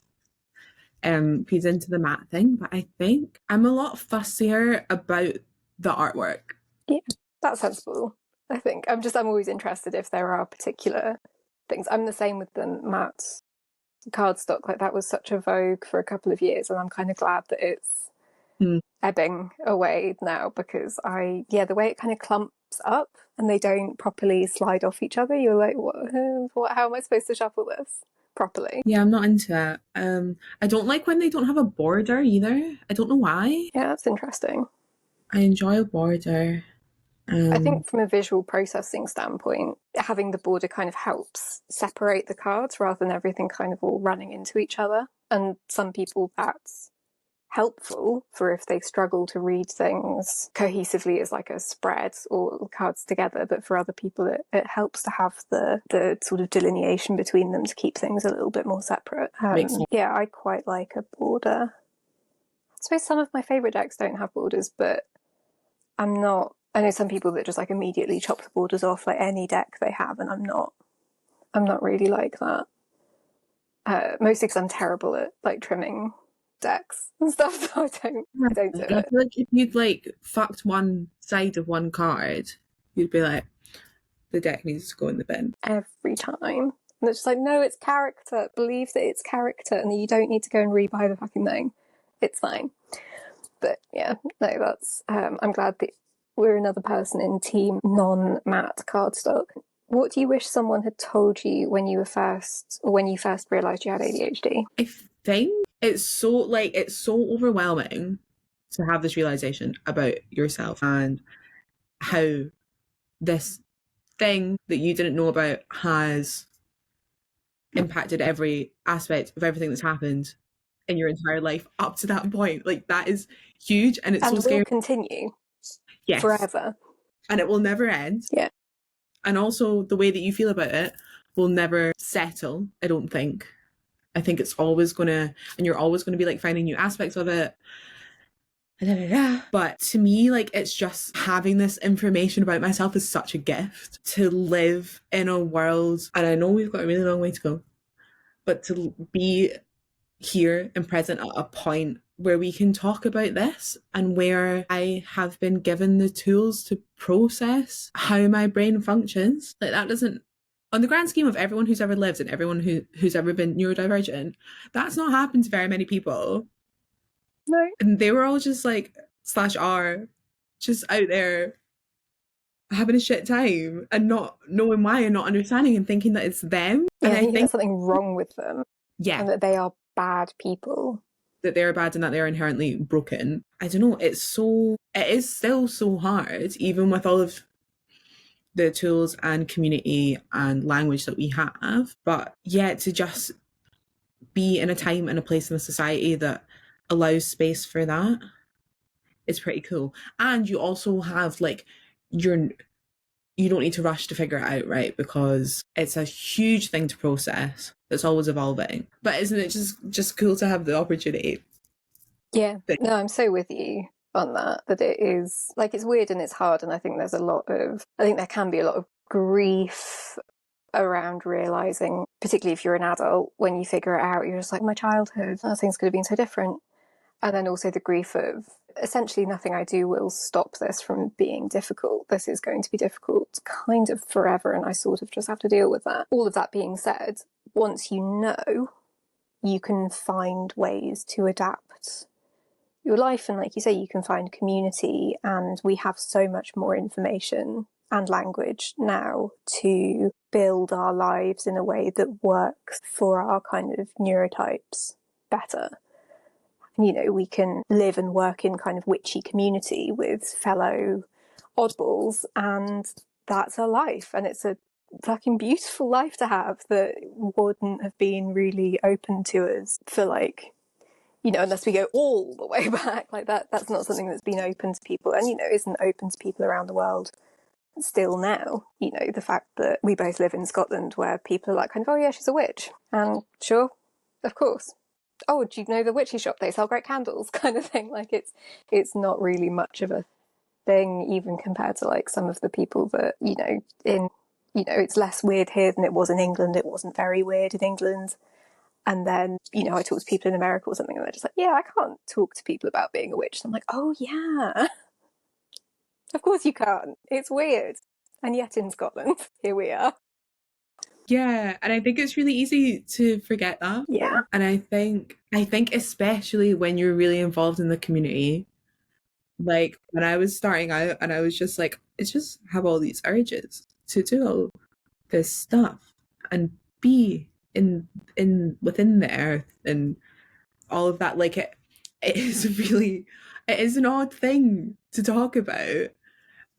feeds into the matte thing, but I think I'm a lot fussier about the artwork. Yeah, that's sensible. I think I'm always interested if there are particular things. I'm the same with the matte cardstock. Like that was such a vogue for a couple of years, and I'm kind of glad that it's ebbing away now, because the way it kind of clumps up and they don't properly slide off each other, you're like, what how am I supposed to shuffle this properly? Yeah, I'm not into it. I don't like when they don't have a border either. I don't know why. Yeah, that's interesting. I enjoy a border. I think from a visual processing standpoint, having the border kind of helps separate the cards rather than everything kind of all running into each other. And some people, that's helpful for if they struggle to read things cohesively as like a spread or cards together. But for other people, it helps to have the sort of delineation between them to keep things a little bit more separate. Yeah, I quite like a border. I suppose some of my favourite decks don't have borders, but I know some people that just like immediately chop the borders off like any deck they have, and I'm not really like that. Mostly because I'm terrible at like trimming decks and stuff, so I don't do it. I feel like if you'd like fucked one side of one card, you'd be like, the deck needs to go in the bin every time. And it's just like, no, it's character. Believe that it's character, and you don't need to go and rebuy the fucking thing. It's fine. But yeah, no, that's I'm glad that we're another person in team non-matte cardstock. What do you wish someone had told you when you first realised you had ADHD? I think it's so overwhelming to have this realisation about yourself and how this thing that you didn't know about has impacted every aspect of everything that's happened in your entire life up to that point. Like, that is huge, and it's so scary. Will continue. Yes. Forever. And it will never end. Yeah. And also the way that you feel about it will never settle, I don't think. I think it's always gonna, and you're always gonna be like finding new aspects of it. But to me, like, it's just having this information about myself is such a gift, to live in a world, and I know we've got a really long way to go, but to be here and present at a point where we can talk about this, and where I have been given the tools to process how my brain functions. Like, that doesn't, on the grand scheme of everyone who's ever lived and everyone who's ever been neurodivergent, that's not happened to very many people. No. And they were all just like /r just out there having a shit time and not knowing why and not understanding and thinking that it's them. Yeah, And I thinking think, there's something wrong with them yeah, and that they are bad people. that they're bad and that they're inherently broken. I don't know, it is still so hard, even with all of the tools and community and language that we have. But yeah, to just be in a time and a place in a society that allows space for that is pretty cool. And you also have like your you don't need to rush to figure it out, right? Because it's a huge thing to process that's always evolving. But isn't it just cool to have the opportunity? Yeah, no, I'm so with you on that, that it is like it's weird and it's hard. And I think there can be a lot of grief around realizing, particularly if you're an adult, when you figure it out, you're just like, my childhood, things could have been so different. And then also the grief of essentially nothing I do will stop this from being difficult. This is going to be difficult kind of forever, and I sort of just have to deal with that. All of that being said, once you know, you can find ways to adapt your life. And like you say, you can find community, and we have so much more information and language now to build our lives in a way that works for our kind of neurotypes better. You know, we can live and work in kind of witchy community with fellow oddballs, and that's a life, and it's a fucking beautiful life to have that wouldn't have been really open to us for like, you know, unless we go all the way back. Like that's not something that's been open to people, and you know, isn't open to people around the world still now. You know, the fact that we both live in Scotland, where people are like kind of, oh yeah, she's a witch, and sure, of course, oh, do you know the witchy shop, they sell great candles, kind of thing. Like it's not really much of a thing, even compared to like some of the people that, you know, it's less weird here than it was in England. It wasn't very weird in England. And then, you know, I talk to people in America or something, and they're just like, yeah, I can't talk to people about being a witch. And I'm like, oh yeah, of course you can't. It's weird. And yet in Scotland, here we are. Yeah, and I think it's really easy to forget that. Yeah. And I think especially when you're really involved in the community, like when I was starting out and I was just like, I just have all these urges to do all this stuff and be in within the earth and all of that. Like it is an odd thing to talk about.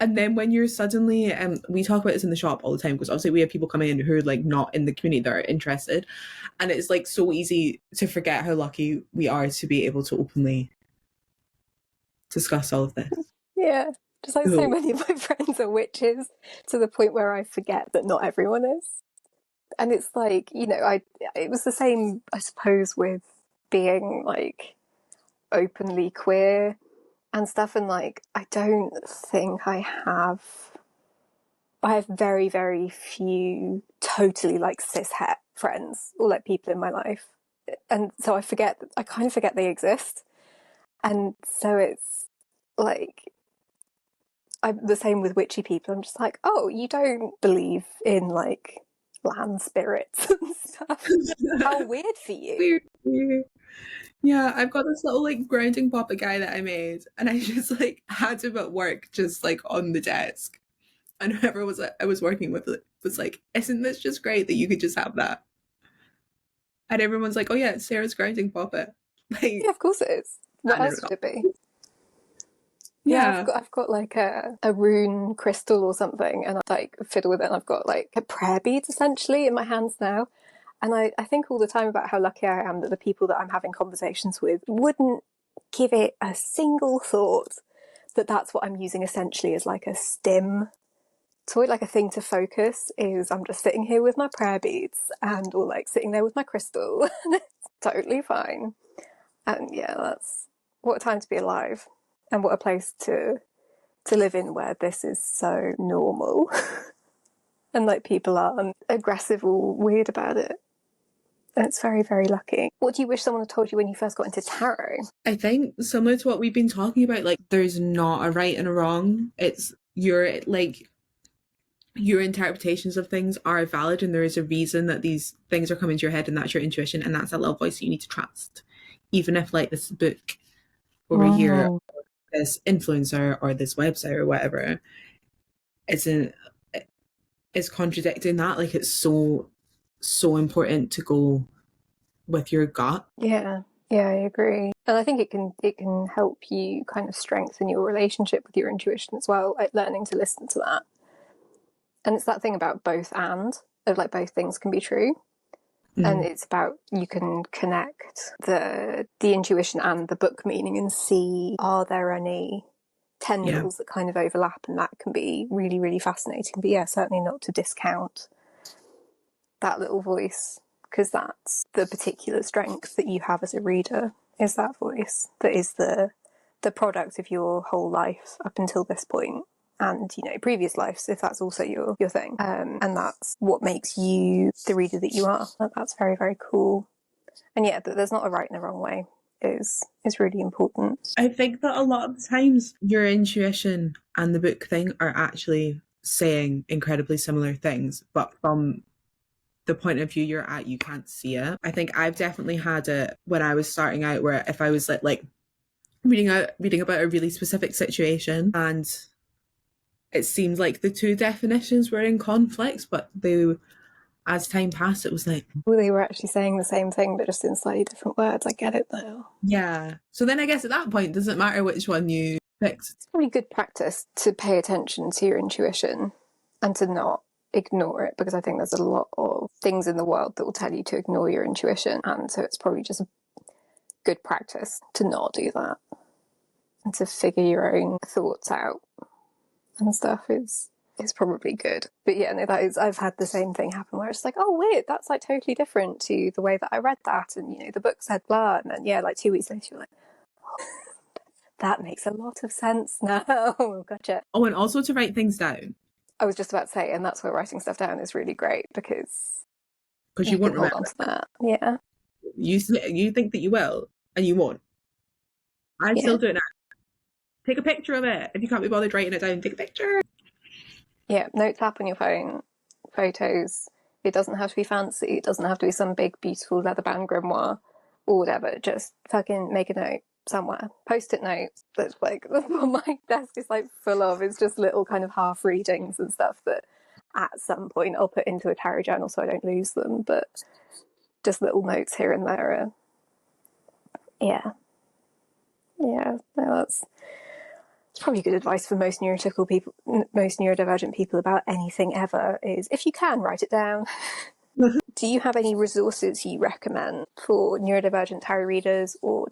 And then when you're suddenly, we talk about this in the shop all the time because obviously we have people coming in who are like not in the community that are interested, and it's like so easy to forget how lucky we are to be able to openly discuss all of this. Yeah. Just like so many of my friends are witches, to the point where I forget that not everyone is. And it's like, you know, it was the same, I suppose, with being like openly queer and stuff. And like, I don't think I have very, very few totally like cis het friends or like people in my life. And so I kind of forget they exist. And so it's like, I'm the same with witchy people. I'm just like, oh, you don't believe in like land spirits and stuff. How weird for you. Weird. Yeah, I've got this little like grounding papa guy that I made, and I just like had him at work, just like on the desk. And whoever I was working with was like, "Isn't this just great that you could just have that?" And everyone's like, "Oh yeah, it's Sarah's grounding papa." Like, Yeah, of course it is. What else would it be? Yeah, I've got like a rune crystal or something, and I like fiddle with it, and I've got like prayer beads essentially in my hands now. And I think all the time about how lucky I am that the people that I'm having conversations with wouldn't give it a single thought that that's what I'm using essentially as like a stim toy, like a thing to focus. Is I'm just sitting here with my prayer beads and or like sitting there with my crystal, and it's totally fine. And yeah, that's what a time to be alive, and what a place to live in where this is so normal. And like people aren't aggressive or weird about it. And it's very, very lucky. What do you wish someone had told you when you first got into tarot? I think similar to what we've been talking about, like there's not a right and a wrong. It's your interpretations of things are valid, and there is a reason that these things are coming to your head, and that's your intuition, and that's that little voice that you need to trust. Even if like this book over here this influencer or this website or whatever isn't is contradicting that. Like it's so important to go with your gut. Yeah, yeah, I agree. And I think it can help you kind of strengthen your relationship with your intuition as well, like learning to listen to that. And it's that thing about both and of like both things can be true. And it's about you can connect the intuition and the book meaning and see, are there any tendrils that kind of overlap, and that can be really, really fascinating. But yeah, certainly not to discount that little voice, because that's the particular strength that you have as a reader, is that voice that is the product of your whole life up until this point, and previous lives, if that's also your thing, and that's what makes you the reader that you are. That's very, very cool. And yeah, that there's not a right and a wrong way is really important. I think that a lot of the times your intuition and the book thing are actually saying incredibly similar things, but from the point of view you're at, you can't see it. I think I've definitely had it when I was starting out, where if I was like reading about a really specific situation, and it seemed like the two definitions were in conflict, but as time passed, it was like, well, they were actually saying the same thing, but just in slightly different words. I get it now. Yeah. So then I guess at that point, doesn't matter which one you picked. It's probably good practice to pay attention to your intuition and to not ignore it, because I think there's a lot of things in the world that will tell you to ignore your intuition, and so it's probably just a good practice to not do that and to figure your own thoughts out and stuff is probably good. But yeah, no, that is, I've had the same thing happen where it's like, oh weird, that's like totally different to the way that I read that, and the book said blah, and then yeah, like 2 weeks later you're like, oh, that makes a lot of sense now. Gotcha. Oh, and also to write things down. I was just about to say, and that's where writing stuff down is really great, because you won't hold on to that. Yeah. You think that you will, and you won't. I still do it now. Take a picture of it. If you can't be bothered writing it down, take a picture. Yeah, notes app on your phone, photos. It doesn't have to be fancy. It doesn't have to be some big, beautiful leather-bound grimoire or whatever. Just fucking make a note somewhere. Post-it notes. That's like what my desk is like full of. It's just little kind of half readings and stuff that at some point I'll put into a tarot journal so I don't lose them. But just little notes here and there. Yeah. No, that's probably good advice for most neurotypical people, most neurodivergent people about anything ever, is if you can, write it down. Do you have any resources you recommend for neurodivergent tarot readers or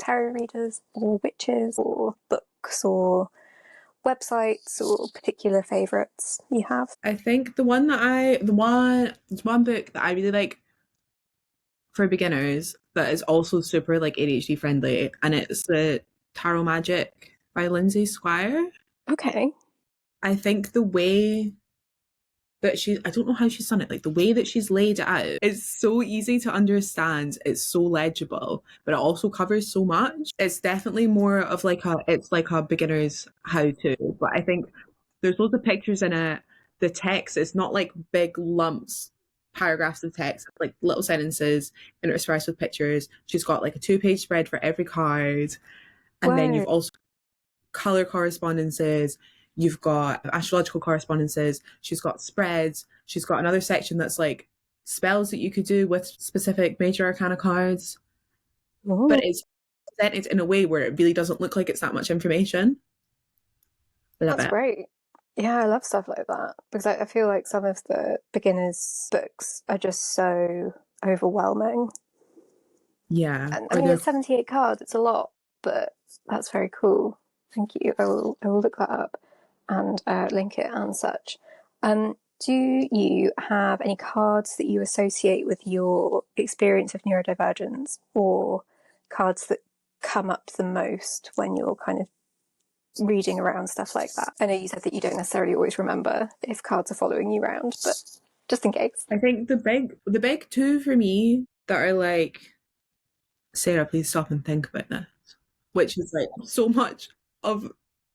witches or books or websites or particular favourites you have? I think the one book that I really like for beginners that is also super like ADHD friendly, and it's the Tarot Magic by Lindsay Squire. Okay. I think the way that I don't know how she's done it, like the way that she's laid it out, it's so easy to understand, it's so legible, but it also covers so much. It's definitely more of like a beginner's how-to, but I think there's loads of pictures in it. The text is not like big lumps, paragraphs of text, like little sentences interspersed with pictures. She's got like a 2-page spread for every card, and then you've also color correspondences, you've got astrological correspondences, she's got spreads, she's got another section that's like spells that you could do with specific major arcana cards. Ooh. But it's presented in a way where it really doesn't look like it's that much information. That's great. Yeah, I love stuff like that, because I feel like some of the beginners' books are just so overwhelming. Yeah. And I mean, it's 78 cards, it's a lot, but that's very cool. Thank you. I will look that up and link it and such. Do you have any cards that you associate with your experience of neurodivergence, or cards that come up the most when you're kind of reading around stuff like that? I know you said that you don't necessarily always remember if cards are following you around, but just in case. I think the big two for me that are like, Sarah, please stop and think about this, which is like so much of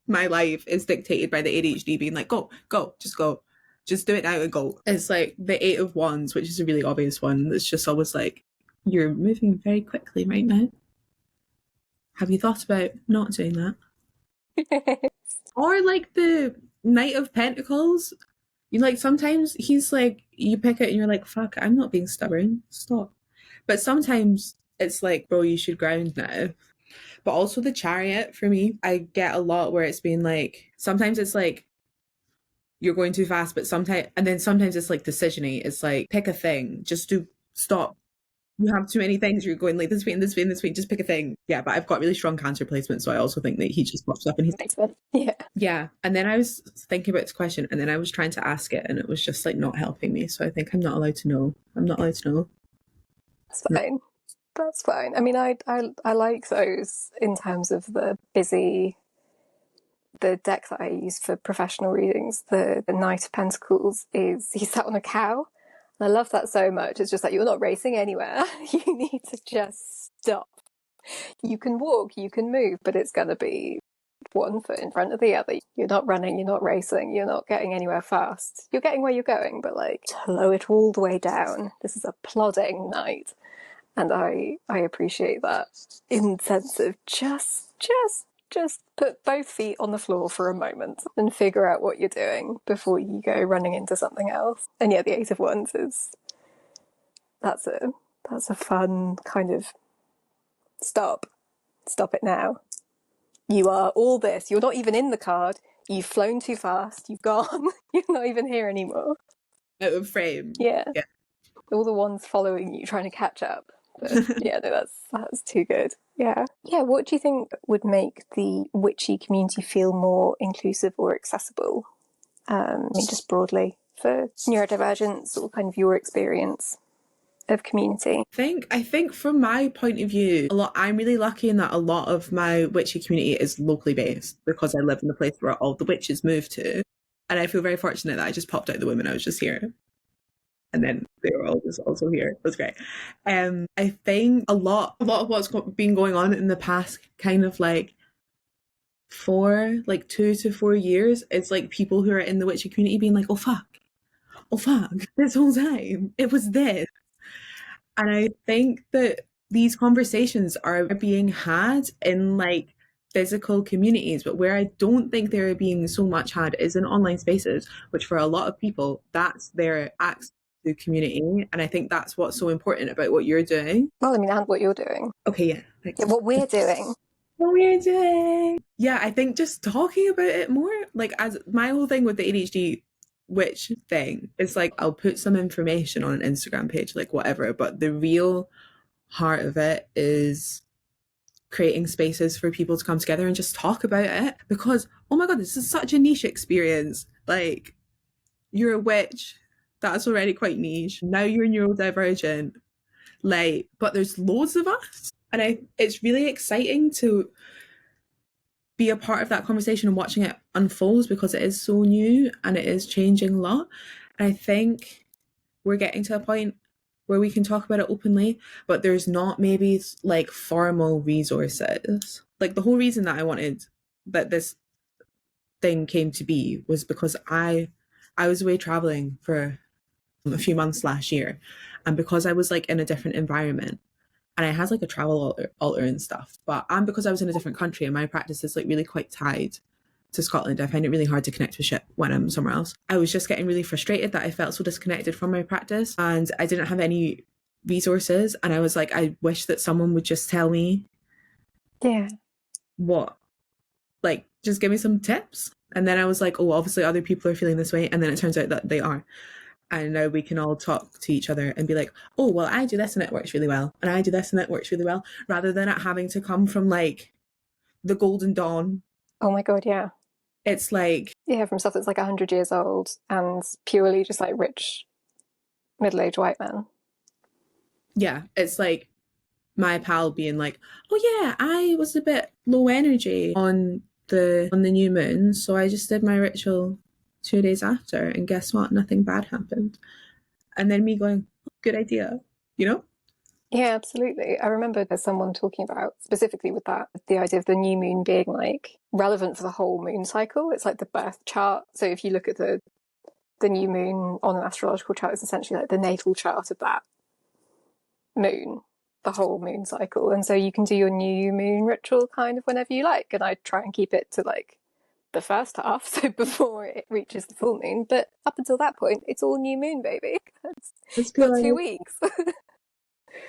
my life is dictated by the ADHD being like, go, just do it now and go. It's like the 8 of Wands, which is a really obvious one. That's just always like, you're moving very quickly right now. Have you thought about not doing that? Or like the Knight of Pentacles. You like sometimes he's like you pick it and you're like, fuck, I'm not being stubborn. Stop. But sometimes it's like, bro, you should ground now. But also the Chariot for me, I get a lot where it's been like sometimes it's like you're going too fast, but sometimes and then sometimes it's like decisioning. It's like pick a thing. Just do stop. You have too many things. You're going like this way and this way and this way. Just pick a thing. Yeah, but I've got really strong Cancer placement, so I also think that he just pops up and he's Yeah. yeah. And then I was thinking about this question, and then I was trying to ask it, and it was just like not helping me. So I think I'm not allowed to know. I'm not allowed to know. That's fine. That's fine. I mean, I like those in terms of the busy. The deck that I use for professional readings, the Knight of Pentacles, is he sat on a cow. And I love that so much. It's just like you're not racing anywhere. You need to just stop. You can walk, you can move, but it's going to be one foot in front of the other. You're not running, you're not racing, you're not getting anywhere fast. You're getting where you're going, but like slow it all the way down. This is a plodding knight. And I appreciate that in the sense of just put both feet on the floor for a moment and figure out what you're doing before you go running into something else. And yeah, the Eight of Wands is that's a fun kind of stop it now. You are all this. You're not even in the card. You've flown too fast. You've gone. You're not even here anymore. Out of frame. Yeah. Yeah. All the ones following you trying to catch up. But yeah, no, that's too good. Yeah. Yeah, what do you think would make the witchy community feel more inclusive or accessible? I mean, just broadly for neurodivergence or kind of your experience of community. I think from my point of view, I'm really lucky in that a lot of my witchy community is locally based because I live in the place where all the witches moved to. And I feel very fortunate that I just popped out the women. I was just here. And then they were all just also here. It was great. I think a lot of what's been going on in the past kind of like 2 to 4 years, it's like people who are in the witchy community being like, oh fuck, this whole time it was this. And I think that these conversations are being had in like physical communities, but where I don't think they're being so much had is in online spaces, which for a lot of people, that's their access to community. And I think that's what's so important about what you're doing. Well, I mean, and what you're doing. Okay, yeah. Thanks. Yeah, what we're doing. What we're doing. Yeah, I think just talking about it more, like as my whole thing with the ADHD witch thing is like I'll put some information on an Instagram page, like whatever, but the real heart of it is creating spaces for people to come together and just talk about it because oh my god, this is such a niche experience. Like you're a witch, that's already quite niche. Now you're neurodivergent, like, but there's loads of us, and it's really exciting to be a part of that conversation and watching it unfold because it is so new and it is changing a lot. And I think we're getting to a point where we can talk about it openly, but there's not maybe like formal resources. Like the whole reason that I wanted that this thing came to be was because I was away traveling for a few months last year, and because I was like in a different environment and I had like a travel altar and stuff, and because I was in a different country and my practice is like really quite tied to Scotland, I find it really hard to connect with shit when I'm somewhere else. I was just getting really frustrated that I felt so disconnected from my practice and I didn't have any resources, and I was like, I wish that someone would just tell me what, like just give me some tips. And then I was like, oh, obviously other people are feeling this way, and then it turns out that they are. And now we can all talk to each other and be like, oh, well, I do this and it works really well. And I do this and it works really well. Rather than it having to come from like the golden dawn. Oh my god, yeah. It's like... Yeah, from stuff that's like 100 years old and purely just like rich, middle-aged white men. Yeah, it's like my pal being like, oh yeah, I was a bit low energy on the new moon. So I just did my ritual 2 days after, and guess what? Nothing bad happened. And then me going, good idea, you know? Yeah, absolutely. I remember there's someone talking about specifically with that, the idea of the new moon being like relevant for the whole moon cycle. It's like the birth chart. So if you look at the new moon on an astrological chart, it's essentially like the natal chart of that moon. the whole moon cycle, and so you can do your new moon ritual kind of whenever you like, and I try and keep it to like the first half, so before it reaches the full moon, but up until that point it's all new moon, baby. It's You've got cool. 2 weeks.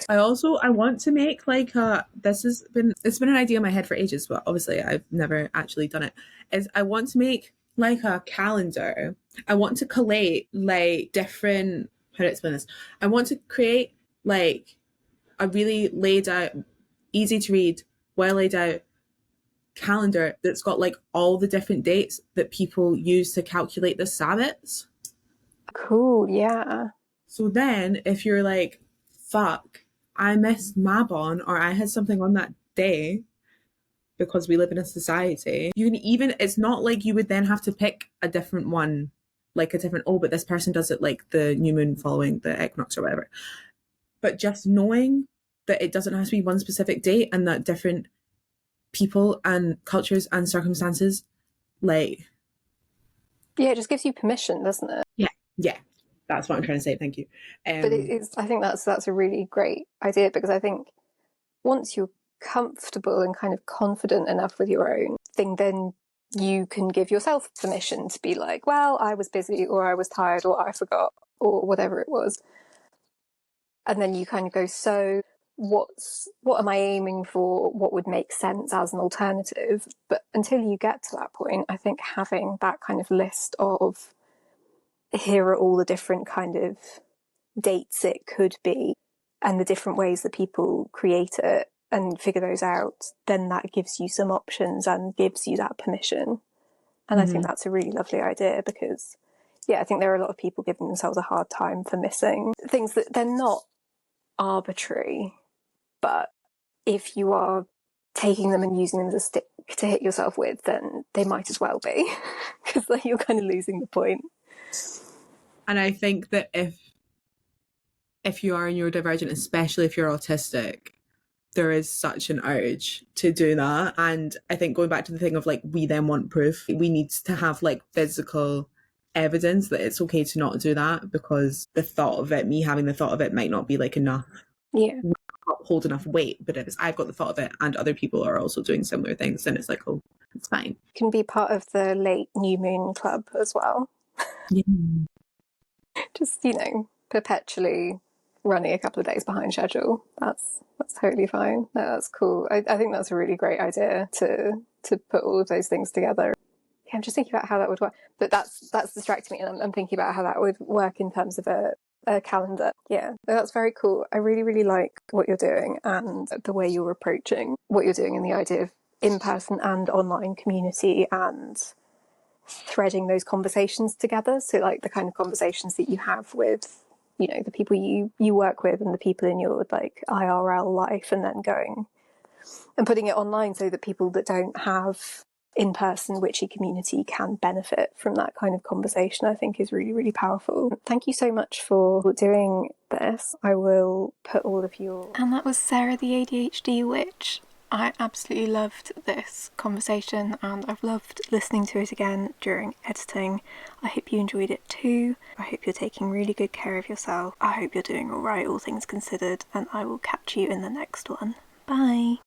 I want to make like a, it's been an idea in my head for ages, but obviously I've never actually done it. Is I want to make like a calendar. I want to collate like different, how to explain this? I want to create like a really laid out, easy to read, well laid out calendar that's got like all the different dates that people use to calculate the Sabbats. Cool, yeah. So then if you're like, fuck, I missed Mabon or I had something on that day because we live in a society, you can even, it's not like you would then have to pick a different one, like a different, oh, but this person does it like the new moon following the equinox or whatever. But just knowing that it doesn't have to be one specific date and that different people and cultures and circumstances, like, Yeah, it just gives you permission, doesn't it? yeah, that's what I'm trying to say. Thank you. But it's, I think that's a really great idea, because I think once you're comfortable and kind of confident enough with your own thing, then you can give yourself permission to be like, well, I was busy, or I was tired, or I forgot, or whatever it was. And then you kind of go, so what am I aiming for? What would make sense as an alternative? But until you get to that point, I think having that kind of list of, here are all the different kind of dates it could be and the different ways that people create it and figure those out, then that gives you some options and gives you that permission. And I think that's a really lovely idea, because yeah, I think there are a lot of people giving themselves a hard time for missing things that they're not arbitrary, but if you are taking them and using them as a stick to hit yourself with, then they might as well be, because then you're kind of losing the point. And I think that if you are neurodivergent, especially if you're autistic, there is such an urge to do that. And I think going back to the thing of like, we then want proof, we need to have like physical evidence that it's okay to not do that, because the thought of it, me having the thought of it might not be like enough. Yeah. Not hold enough weight, but if I've got the thought of it and other people are also doing similar things, then it's like, oh, it's fine. Can be part of the late new moon club as well. Yeah. Just, perpetually running a couple of days behind schedule. That's totally fine. No, that's cool. I think that's a really great idea to put all of those things together. Yeah, I'm just thinking about how that would work. But that's distracting me, and I'm thinking about how that would work in terms of a calendar. Yeah, that's very cool. I really, really like what you're doing and the way you're approaching what you're doing, and the idea of in-person and online community and threading those conversations together. So like the kind of conversations that you have with, the people you work with and the people in your like IRL life, and then going and putting it online so that people that don't have in-person witchy community can benefit from that kind of conversation, I think is really, really powerful. Thank you so much for doing this. I will put all of your... And that was Sarah the ADHD witch. I absolutely loved this conversation, and I've loved listening to it again during editing. I hope you enjoyed it too. I hope you're taking really good care of yourself. I hope you're doing alright, all things considered, and I will catch you in the next one. Bye!